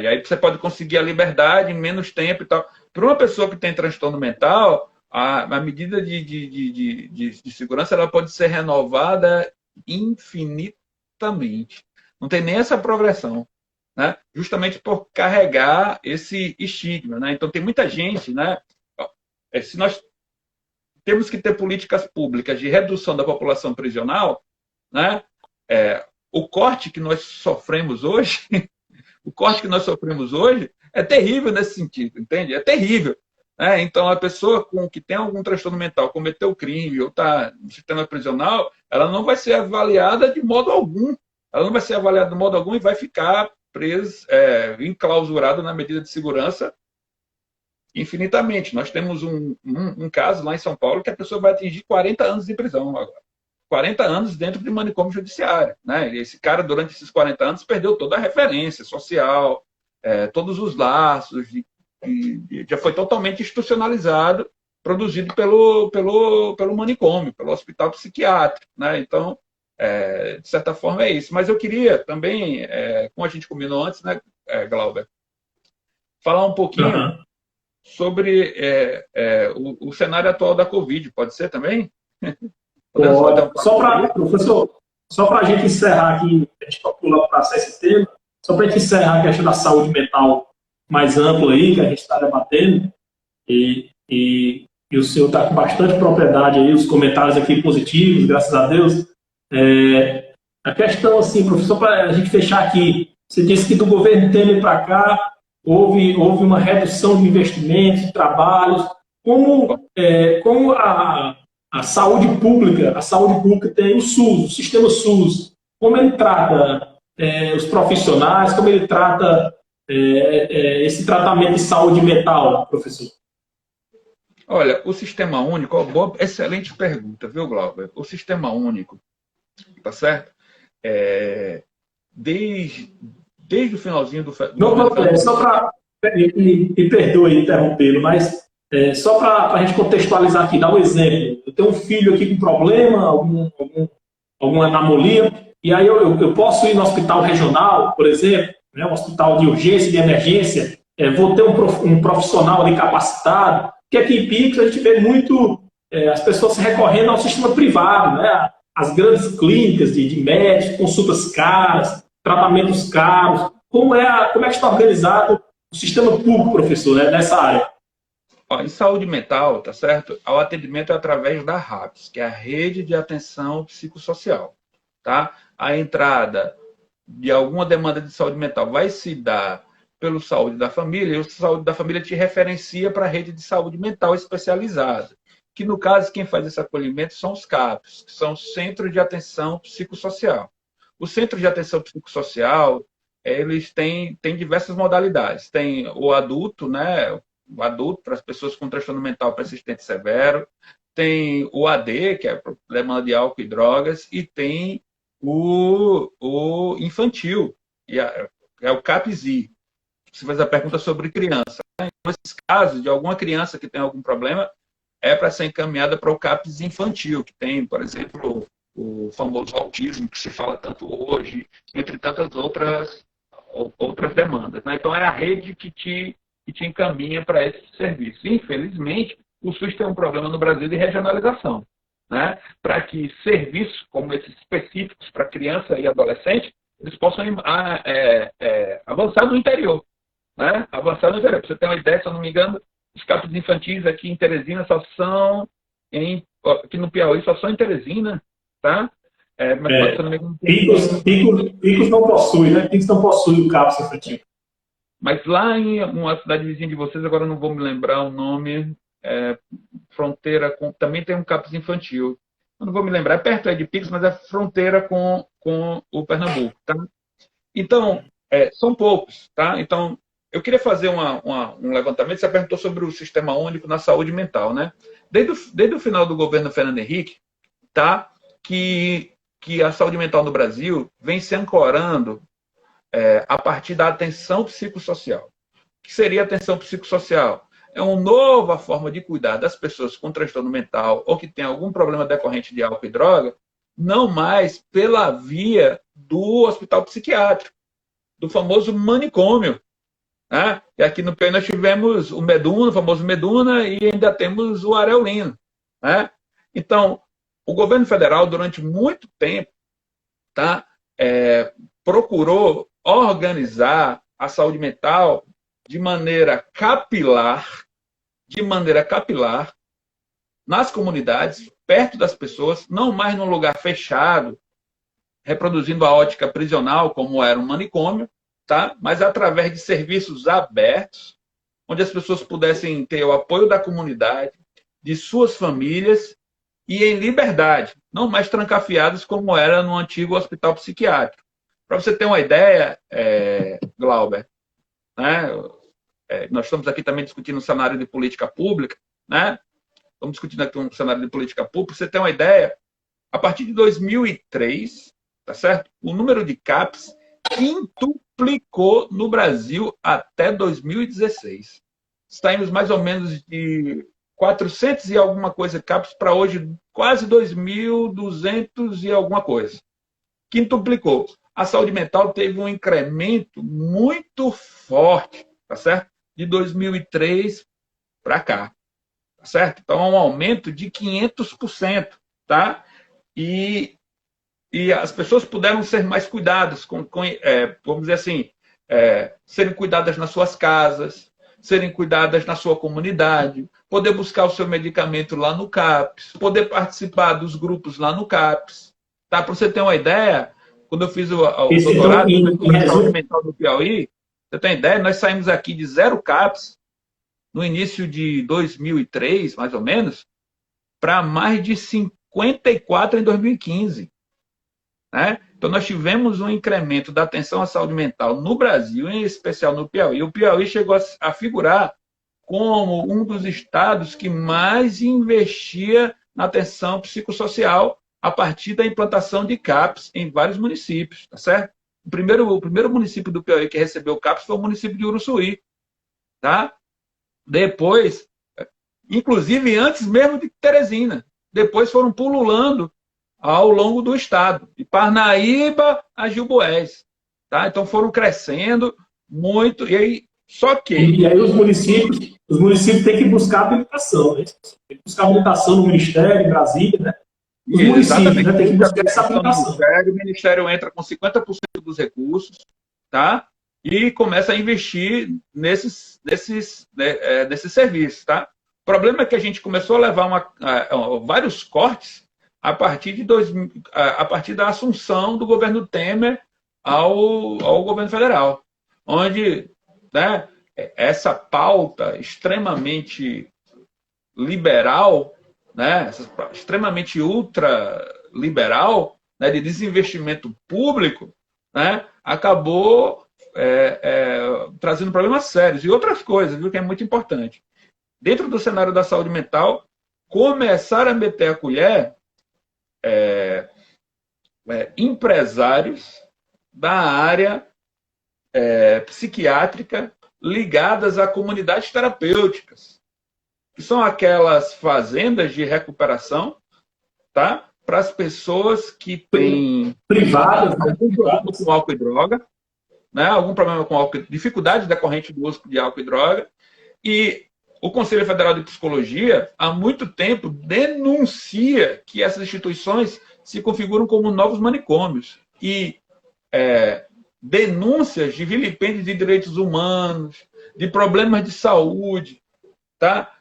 Speaker 2: E aí você pode conseguir a liberdade em menos tempo e tal. Para uma pessoa que tem transtorno mental, a medida de segurança ela pode ser renovada infinitamente. Não tem nem essa progressão, né? Justamente por carregar esse estigma, né? Então tem muita gente, né? Se nós temos que ter políticas públicas de redução da população prisional, né? O corte que nós sofremos hoje, o corte que nós sofremos hoje é terrível nesse sentido, entende? É terrível. Então, a pessoa que tem algum transtorno mental, cometeu crime ou está no sistema prisional, ela não vai ser avaliada de modo algum. Ela não vai ser avaliada de modo algum e vai ficar presa, enclausurada na medida de segurança infinitamente. Nós temos um caso lá em São Paulo que a pessoa vai atingir 40 anos de prisão agora. 40 anos dentro de manicômio judiciário, né? E esse cara, durante esses 40 anos, perdeu toda a referência social, todos os laços, já foi totalmente institucionalizado, produzido pelo manicômio, pelo hospital psiquiátrico, né? Então, de certa forma, é isso. Mas eu queria também, como a gente combinou antes, né, Glauber, falar um pouquinho sobre o cenário atual da Covid. Pode ser também?
Speaker 1: Professor, só para a gente encerrar aqui, a gente pula para esse tema, só para a gente encerrar a questão da saúde mental mais ampla aí, que a gente está debatendo, e o senhor está com bastante propriedade aí, os comentários aqui positivos, graças a Deus. A questão, assim, professor, para a gente fechar aqui, você disse que do governo Temer para cá houve uma redução de investimentos, de trabalhos, como a saúde pública tem o SUS, o sistema SUS, como ele trata os profissionais, como ele trata esse tratamento de saúde mental, professor?
Speaker 2: Olha, o sistema único, excelente pergunta, viu, Glauber? O sistema único, tá certo? Desde o finalzinho do...
Speaker 1: Só para... Me perdoe interrompê-lo, mas só para a gente contextualizar aqui, dar um exemplo. Eu tenho um filho aqui com problema, alguma anomalia, e aí eu posso ir no hospital regional, por exemplo, né, um hospital de urgência, de emergência, vou ter um profissional ali capacitado, porque aqui em Picos a gente vê muito as pessoas se recorrendo ao sistema privado, né, as grandes clínicas de médicos, consultas caras, tratamentos caros. Como é que está organizado o sistema público, professor, né, nessa área?
Speaker 2: Em saúde mental, tá certo? O atendimento é através da RAPS, que é a Rede de Atenção Psicossocial, tá? A entrada de alguma demanda de saúde mental vai se dar pelo Saúde da Família, e o Saúde da Família te referencia para a rede de saúde mental especializada, que no caso quem faz esse acolhimento são os CAPs, que são os Centros de Atenção Psicossocial. O Centro de Atenção Psicossocial, eles têm diversas modalidades. Tem o adulto, né? O adulto para as pessoas com transtorno mental persistente severo, tem o AD, que é problema de álcool e drogas, e tem o infantil, que é o CAPSI. Você fez a pergunta sobre criança. Né? Então, nesses casos, de alguma criança que tem algum problema, é para ser encaminhada para o CAPS infantil, que tem, por exemplo, o famoso autismo, que se fala tanto hoje, entre tantas outras demandas. Né? Então, é a rede que te encaminha para esse serviço. Infelizmente, o SUS tem um problema no Brasil de regionalização. Né? Para que serviços como esses específicos para criança e adolescente, eles possam avançar no interior. Né? Avançar no interior. Para você ter uma ideia, se eu não me engano, os CAPs infantis aqui em Teresina só são, aqui no Piauí, só são em Teresina, tá? Mas pode, se eu não me engano,
Speaker 1: Picos não possui, né? Picos não possui o CAPS infantil.
Speaker 2: mas lá em uma cidade vizinha de vocês, agora eu não vou me lembrar o nome, fronteira com. Também tem um CAPS infantil. Eu não vou me lembrar, é perto aí de Picos, mas é fronteira com o Pernambuco, tá? Então, são poucos, tá? Então, eu queria fazer um levantamento. Você perguntou sobre o Sistema Único na Saúde Mental, né? Desde o final do governo Fernando Henrique, tá? Que a saúde mental no Brasil vem se ancorando a partir da atenção psicossocial. O que seria atenção psicossocial? É uma nova forma de cuidar das pessoas com transtorno mental ou que tem algum problema decorrente de álcool e droga, não mais pela via do hospital psiquiátrico, do famoso manicômio. Né? E aqui no Piauí nós tivemos o Meduna, o famoso Meduna, e ainda temos o Areolino. Né? Então, o governo federal, durante muito tempo, tá, procurou organizar a saúde mental de maneira capilar, nas comunidades, perto das pessoas, não mais num lugar fechado, reproduzindo a ótica prisional, como era um manicômio, tá? Mas através de serviços abertos, onde as pessoas pudessem ter o apoio da comunidade, de suas famílias e em liberdade, não mais trancafiadas como era no antigo hospital psiquiátrico. Para você ter uma ideia, Glauber, né? Nós estamos aqui também discutindo um cenário de política pública, né? Estamos discutindo aqui um cenário de política pública. Para você ter uma ideia, a partir de 2003, tá certo? O número de CAPs quintuplicou no Brasil até 2016. Saímos mais ou menos de 400 e alguma coisa CAPs para hoje quase 2.200 e alguma coisa. Quintuplicou. A saúde mental teve um incremento muito forte, tá certo? De 2003 para cá, tá certo? Então, é um aumento de 500%, tá? E as pessoas puderam ser mais cuidadas, vamos dizer assim, serem cuidadas nas suas casas, serem cuidadas na sua comunidade, poder buscar o seu medicamento lá no CAPS, poder participar dos grupos lá no CAPS. Tá? Para você ter uma ideia, quando eu fiz o doutorado em saúde mental do Piauí, você tem ideia, nós saímos aqui de 0 CAPS no início de 2003, mais ou menos, para mais de 54 em 2015. Né? Então, nós tivemos um incremento da atenção à saúde mental no Brasil, em especial no Piauí. O Piauí chegou a figurar como um dos estados que mais investia na atenção psicossocial a partir da implantação de CAPs em vários municípios, tá certo? O primeiro município do Piauí que recebeu CAPs foi o município de Uruçuí, tá? Depois, inclusive antes mesmo de Teresina, depois foram pululando ao longo do estado, de Parnaíba a Gilboés, tá? Então foram crescendo muito, e aí
Speaker 1: os municípios têm que buscar habilitação, né? Tem que buscar habilitação no Ministério, em Brasília, né? Os municípios, né, têm que buscar essa habilitação.
Speaker 2: O Ministério entra com 50% dos recursos, tá? E começa a investir nesses serviços, tá? O problema é que a gente começou a levar vários cortes a partir da assunção do governo Temer ao governo federal, onde, né, essa pauta extremamente liberal, né, extremamente ultraliberal, né, de desinvestimento público, né, acabou trazendo problemas sérios. E outras coisas, viu, que é muito importante. Dentro do cenário da saúde mental, começar a meter a colher empresários da área psiquiátrica ligadas a comunidades terapêuticas, que são aquelas fazendas de recuperação, tá? Para as pessoas que têm
Speaker 1: privadas,
Speaker 2: algum problema com álcool e droga, né? Algum problema com álcool, dificuldade decorrente do uso de álcool e droga. E o Conselho Federal de Psicologia, há muito tempo, denuncia que essas instituições se configuram como novos manicômios. E denúncias de vilipêndios de direitos humanos, de problemas de saúde, tá?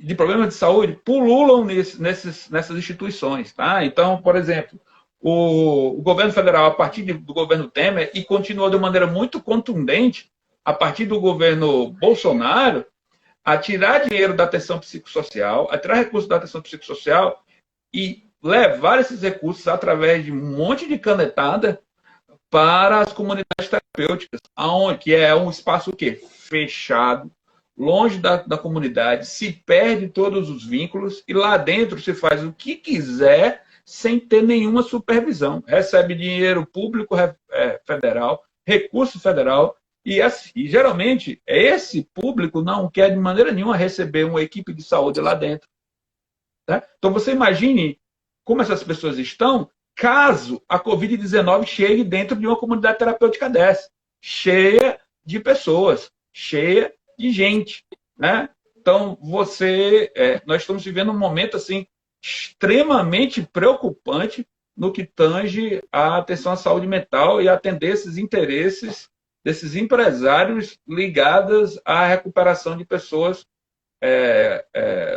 Speaker 2: de problemas de saúde pululam nessas instituições. Tá? Então, por exemplo, o governo federal, a partir do governo Temer, e continuou de maneira muito contundente, a partir do governo Bolsonaro, a tirar dinheiro da atenção psicossocial, a tirar recursos da atenção psicossocial e levar esses recursos através de um monte de canetada para as comunidades terapêuticas, aonde que é um espaço o quê? Fechado, longe da comunidade, se perde todos os vínculos e lá dentro se faz o que quiser sem ter nenhuma supervisão. Recebe dinheiro público federal, recurso federal, e geralmente esse público não quer de maneira nenhuma receber uma equipe de saúde lá dentro. Tá? Então você imagine como essas pessoas estão caso a Covid-19 chegue dentro de uma comunidade terapêutica dessa, cheia de pessoas, cheia de gente. Né? Então, nós estamos vivendo um momento assim, extremamente preocupante no que tange a atenção à saúde mental e atender esses interesses desses empresários ligados à recuperação de pessoas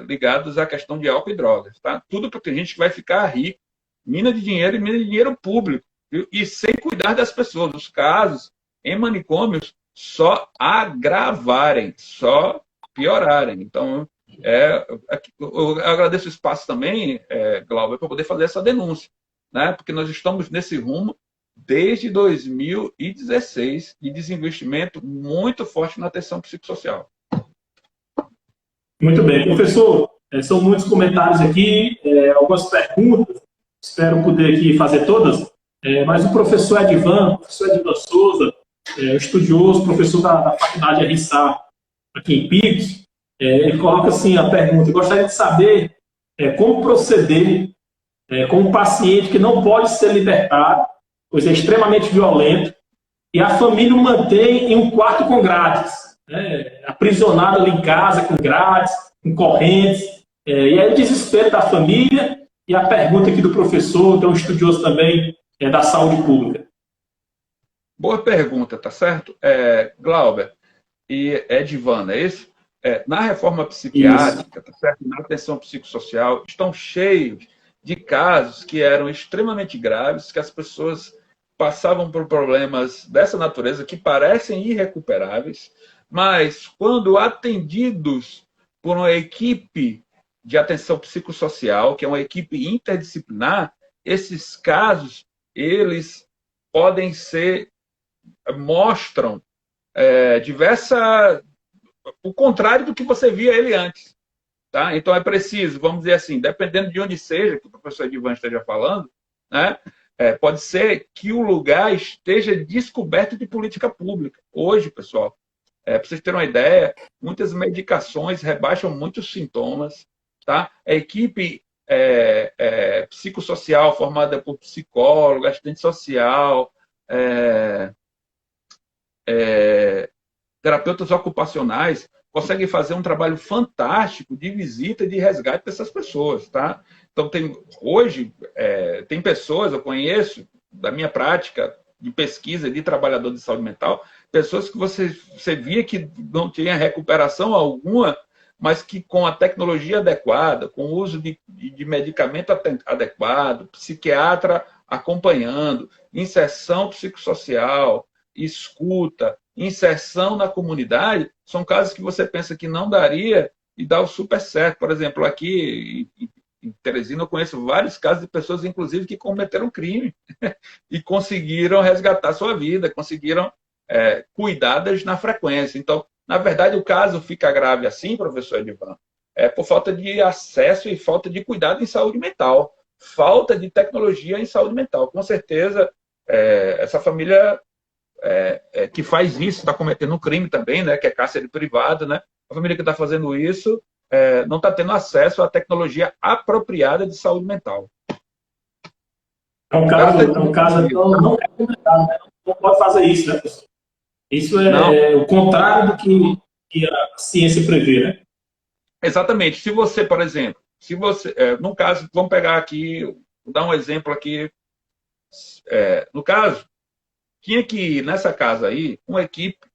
Speaker 2: ligados à questão de álcool e drogas. Tá? Tudo porque tem gente que vai ficar rico, mina de dinheiro e mina de dinheiro público, viu? E sem cuidar das pessoas. Os casos em manicômios só agravarem, só piorarem. Então, eu agradeço o espaço também, Glauber, para poder fazer essa denúncia, né? Porque nós estamos nesse rumo desde 2016 de desinvestimento muito forte na atenção psicossocial.
Speaker 1: Muito bem. Professor, são muitos comentários aqui, algumas perguntas, espero poder aqui fazer todas, mas o professor Edivan Souza, estudioso, professor da Faculdade RSA, aqui em Picos, ele coloca assim a pergunta: gostaria de saber como proceder com um paciente que não pode ser libertado, pois é extremamente violento, e a família o mantém em um quarto com grades, aprisionado ali em casa com grades, com correntes, e aí o desespero da família e a pergunta aqui do professor, que é um estudioso também da saúde pública.
Speaker 2: Boa pergunta, tá certo? Glauber e Edivana, é isso? Na reforma psiquiátrica, tá certo? Na atenção psicossocial, estão cheios de casos que eram extremamente graves, que as pessoas passavam por problemas dessa natureza que parecem irrecuperáveis, mas quando atendidos por uma equipe de atenção psicossocial, que é uma equipe interdisciplinar, esses casos, eles mostram o contrário do que você via ele antes. Tá? Então é preciso, vamos dizer assim, dependendo de onde seja, que o professor Edivan esteja falando, né? Pode ser que o lugar esteja descoberto de política pública. Hoje, pessoal, para vocês terem uma ideia, muitas medicações rebaixam muitos sintomas. Tá? A equipe psicossocial formada por psicólogo, assistente social, terapeutas ocupacionais conseguem fazer um trabalho fantástico de visita e de resgate dessas pessoas. Tá? Então, hoje, tem pessoas, eu conheço, da minha prática de pesquisa de trabalhador de saúde mental, pessoas que você via que não tinha recuperação alguma, mas que com a tecnologia adequada, com o uso de medicamento adequado, psiquiatra acompanhando, inserção psicossocial, escuta, inserção na comunidade, são casos que você pensa que não daria e dá o super certo. Por exemplo, aqui em Teresina eu conheço vários casos de pessoas, inclusive, que cometeram crime e conseguiram resgatar sua vida, conseguiram cuidadas na frequência. Então, na verdade, o caso fica grave assim, professor Edivan, por falta de acesso e falta de cuidado em saúde mental, falta de tecnologia em saúde mental. Com certeza, essa família que faz isso está cometendo um crime também, né, que é cárcere privado, né? A família que está fazendo isso não está tendo acesso à tecnologia apropriada de saúde mental.
Speaker 1: É um caso não recomendado, né? Não pode fazer isso, né, professor? Isso é o contrário do que a ciência prevê, né?
Speaker 2: Exatamente. Se você, por exemplo, no caso, vamos pegar aqui, vou dar um exemplo aqui. No caso, tinha que ir nessa casa aí uma equipe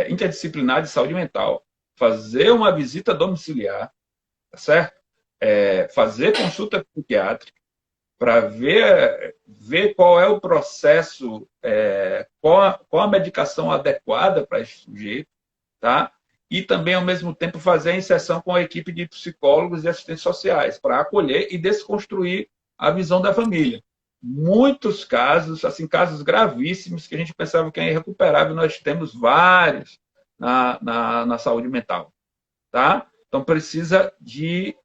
Speaker 2: interdisciplinar de saúde mental, fazer uma visita domiciliar, tá certo? Fazer consulta psiquiátrica para ver qual é o processo, qual a medicação adequada para esse sujeito, tá? E também, ao mesmo tempo, fazer a inserção com a equipe de psicólogos e assistentes sociais para acolher e desconstruir a visão da família. Muitos casos, assim, casos gravíssimos que a gente pensava que era irrecuperável, nós temos vários na saúde mental, tá? Então, precisa de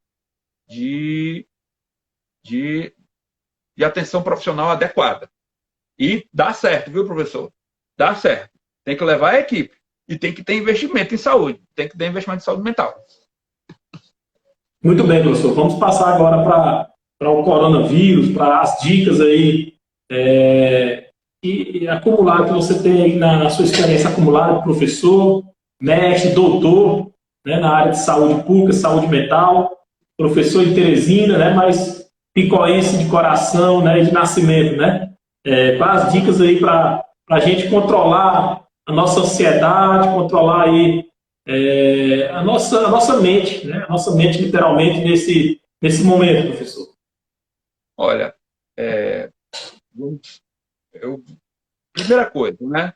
Speaker 2: atenção profissional adequada. E dá certo, viu, professor? Dá certo. Tem que levar a equipe. E tem que ter investimento em saúde. Tem que ter investimento em saúde mental.
Speaker 1: Muito bem, professor. Vamos passar agora para o coronavírus, para as dicas aí e acumulado que você tem aí na sua experiência acumulada, professor, mestre, doutor, né, na área de saúde pública, saúde mental, professor em Teresina, né, mas picoense de coração, né, de nascimento, né? Quais as dicas aí para a gente controlar a nossa ansiedade, controlar aí a nossa mente, né? A nossa mente literalmente nesse momento, professor.
Speaker 2: Olha, primeira coisa, né?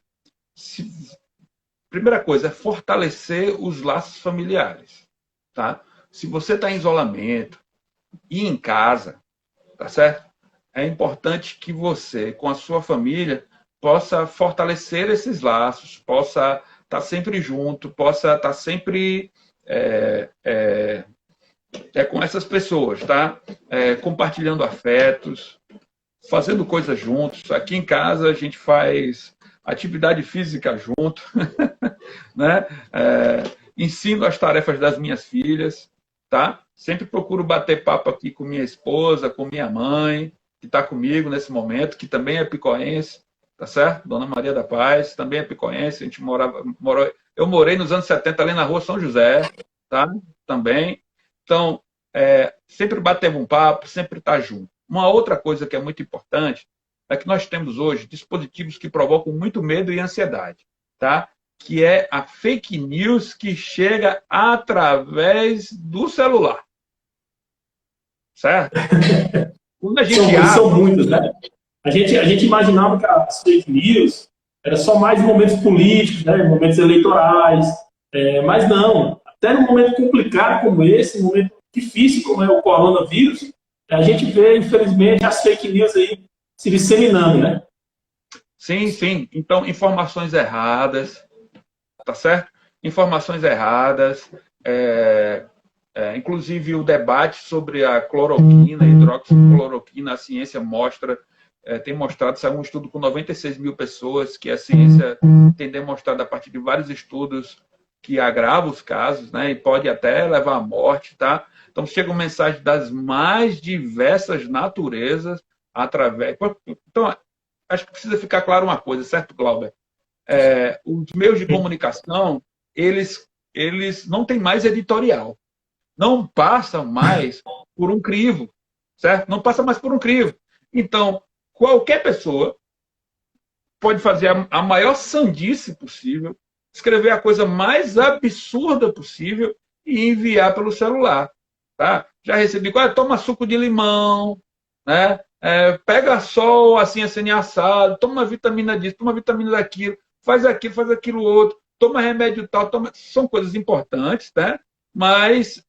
Speaker 2: Primeira coisa é fortalecer os laços familiares, tá? Se você está em isolamento e em casa, tá certo? É importante que você, com a sua família, possa fortalecer esses laços, possa estar sempre junto, possa estar sempre com essas pessoas, tá? Compartilhando afetos, fazendo coisas juntos. Aqui em casa a gente faz atividade física junto, né? Ensino as tarefas das minhas filhas, tá? Sempre procuro bater papo aqui com minha esposa, com minha mãe, que está comigo nesse momento, que também é picoense, tá certo? Dona Maria da Paz, também é picoense, a gente eu morei nos anos 70 ali na rua São José, tá? Também. Então, sempre bater um papo, sempre estar junto. Uma outra coisa que é muito importante é que nós temos hoje dispositivos que provocam muito medo e ansiedade, tá? Que é a fake news que chega através do celular. Certo? Quando a gente
Speaker 1: são muitos, né? A gente imaginava que as fake news era só mais em momentos políticos, né? Momentos eleitorais, mas não. Até num momento complicado como esse, num momento difícil como é o coronavírus, a gente vê, infelizmente, as fake news aí se disseminando, né?
Speaker 2: Sim, sim. Então, informações erradas, tá certo? Informações erradas, inclusive o debate sobre a cloroquina, hidroxicloroquina, a ciência tem mostrado, saiu um estudo com 96 mil pessoas, que a ciência tem demonstrado a partir de vários estudos que agrava os casos, né, e pode até levar à morte, tá? Então, chegam mensagens das mais diversas naturezas através... Então, acho que precisa ficar claro uma coisa, certo, Glauber? Os meios de comunicação, eles não têm mais editorial. Não passam mais por um crivo, certo? Não passa mais por um crivo. Então, qualquer pessoa pode fazer a maior sandice possível, escrever a coisa mais absurda possível e enviar pelo celular. Tá? Já recebi, toma suco de limão, né? Pega sol assim, assim, assado, toma vitamina disso, toma vitamina daquilo, faz aquilo outro, toma remédio tal, são coisas importantes, né? Mas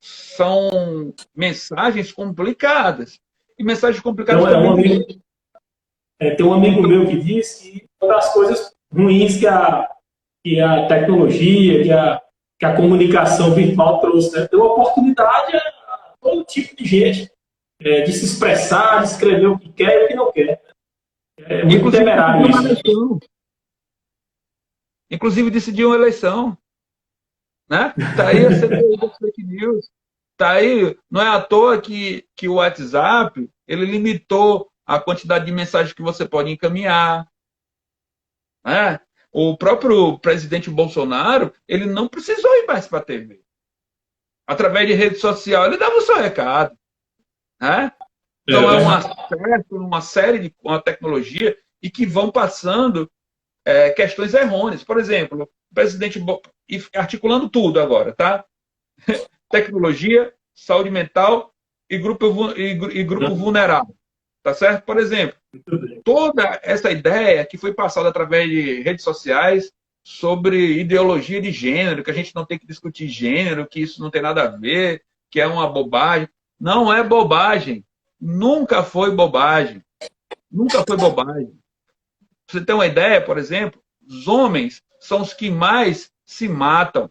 Speaker 2: são mensagens complicadas. E mensagens complicadas também.
Speaker 1: Tem um amigo meu que diz que uma das coisas ruins que a tecnologia, que a comunicação virtual trouxe, né? Deu oportunidade a todo tipo de gente de se expressar, de escrever o que quer e o que não quer. É muito temerário isso.
Speaker 2: Inclusive decidir uma eleição. Né? Tá aí a CPI das fake news. Tá aí, não é à toa que o WhatsApp ele limitou a quantidade de mensagens que você pode encaminhar. Né? O próprio presidente Bolsonaro ele não precisou ir mais para a TV. Através de rede social, ele dava o seu recado. Né? Então, uma série de uma tecnologia e que vão passando questões errôneas. Por exemplo, presidente, e articulando tudo agora, tá? Tecnologia, saúde mental e grupo vulnerável, tá certo? Por exemplo, toda essa ideia que foi passada através de redes sociais sobre ideologia de gênero, que a gente não tem que discutir gênero, que isso não tem nada a ver, que é uma bobagem. Não é bobagem. Nunca foi bobagem. Nunca foi bobagem. Pra você ter uma ideia, por exemplo, os homens são os que mais se matam.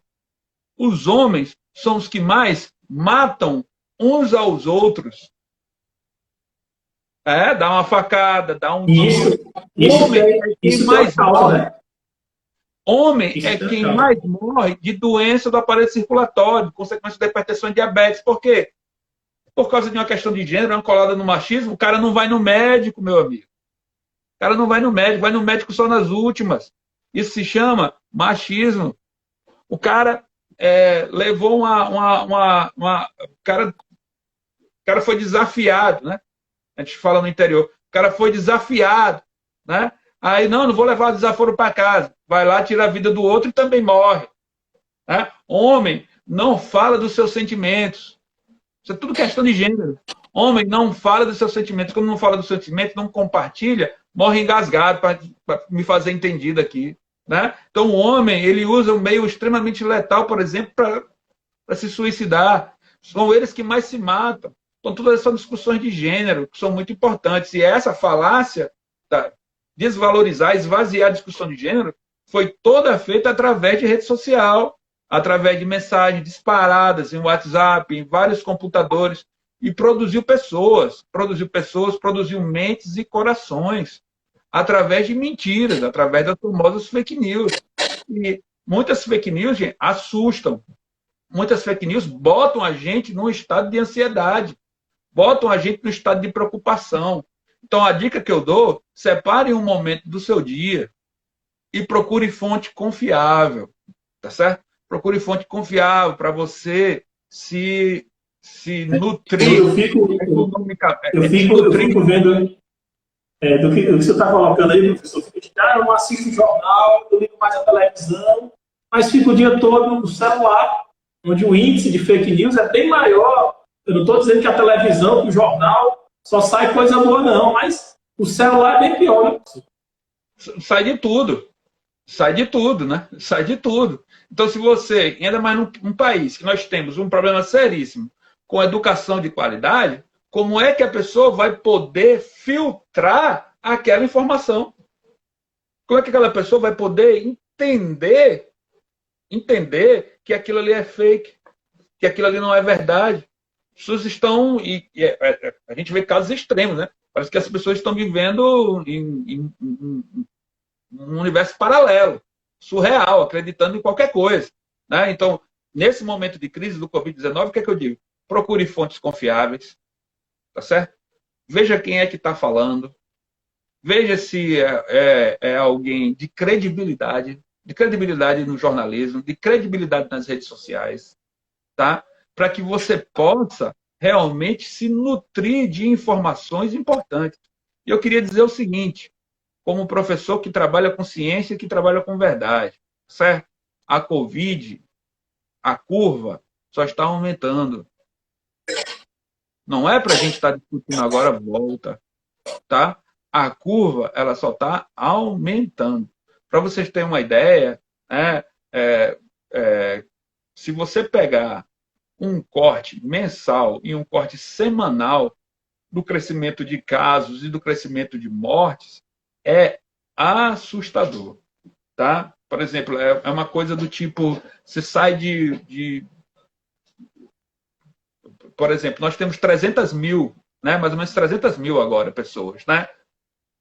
Speaker 2: Os homens são os que mais matam uns aos outros. Dá uma facada, dá um tiro. Homem é quem mais morre. Né? Homem é quem mais morre de doença do aparelho circulatório, consequência da hipertensão e diabetes. Por quê? Por causa de uma questão de gênero, uma colada no machismo, o cara não vai no médico, meu amigo. O cara não vai no médico só nas últimas. Isso se chama machismo. O cara levou o cara foi desafiado, né? A gente fala no interior. O cara foi desafiado, né? Aí, não vou levar o desaforo para casa. Vai lá, tira a vida do outro e também morre. Né? Homem não fala dos seus sentimentos. Isso é tudo questão de gênero. Homem não fala dos seus sentimentos. Quando não fala dos seus sentimentos, não compartilha, morre engasgado, para me fazer entendido aqui. Né? Então, o homem, ele usa um meio extremamente letal, por exemplo, para se suicidar. São eles que mais se matam. Então, todas essas discussões de gênero que são muito importantes. E essa falácia, desvalorizar, esvaziar a discussão de gênero, foi toda feita através de rede social, através de mensagens disparadas em WhatsApp, em vários computadores, e produziu pessoas, produziu mentes e corações, através de mentiras, através das famosas fake news. E muitas fake news, gente, assustam. Muitas fake news botam a gente num estado de ansiedade, botam a gente num estado de preocupação. Então, a dica que eu dou, separe um momento do seu dia e procure fonte confiável, tá certo? Procure fonte confiável para você se nutrir economicamente.
Speaker 1: Eu fico vendo do que você está colocando aí, professor. Eu não assisto jornal, eu ligo mais a televisão, mas fico o dia todo no celular, onde o índice de fake news é bem maior. Eu não estou dizendo que a televisão, que o jornal só sai coisa boa, não, mas o celular é bem pior, né?
Speaker 2: Sai de tudo. Sai de tudo, né? Sai de tudo. Então, se você, ainda mais num país que nós temos um problema seríssimo com educação de qualidade, como é que a pessoa vai poder filtrar aquela informação? Como é que aquela pessoa vai poder entender que aquilo ali é fake, que aquilo ali não é verdade? As pessoas estão... a gente vê casos extremos, né? Parece que as pessoas estão vivendo em um universo paralelo, surreal, acreditando em qualquer coisa. Né? Então, nesse momento de crise do Covid-19, o que é que eu digo? Procure fontes confiáveis, tá certo? Veja quem é que está falando, veja se é alguém de credibilidade no jornalismo, de credibilidade nas redes sociais, tá? Para que você possa realmente se nutrir de informações importantes. E eu queria dizer o seguinte, como professor que trabalha com ciência e que trabalha com verdade, certo? A Covid, a curva, só está aumentando. Não é para a gente estar discutindo agora volta, tá? A curva, ela só está aumentando. Para vocês terem uma ideia, se você pegar um corte mensal e um corte semanal do crescimento de casos e do crescimento de mortes, é assustador, tá? Por exemplo, é uma coisa do tipo, você sai por exemplo, nós temos 300 mil, né? Mais ou menos 300 mil agora, pessoas, né?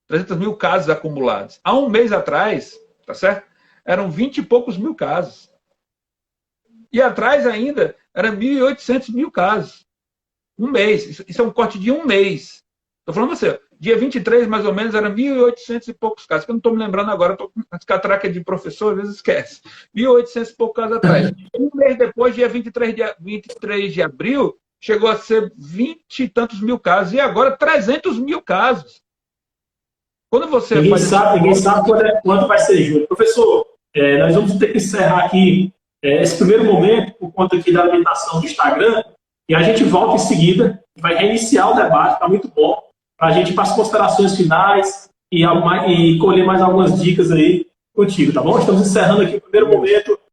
Speaker 2: 300 mil casos acumulados. Há um mês atrás, tá certo? Eram 20 e poucos mil casos. E atrás ainda, eram 1.800 mil casos. Um mês. Isso é um corte de um mês. Estou falando assim, dia 23, mais ou menos, eram 1.800 e poucos casos, que eu não estou me lembrando agora, estou com as catracas de professor, às vezes esquece. 1.800 e poucos casos atrás. Um mês depois, dia 23 de abril, chegou a ser 20 e tantos mil casos, e agora 300 mil casos. Quando você
Speaker 1: ninguém sabe quando vai ser junho. Professor, Nós vamos ter que encerrar aqui esse primeiro momento por conta aqui da limitação do Instagram e a gente volta em seguida, vai reiniciar o debate, está muito bom, para a gente ir para as considerações finais e colher mais algumas dicas aí contigo, tá bom? Estamos encerrando aqui o primeiro momento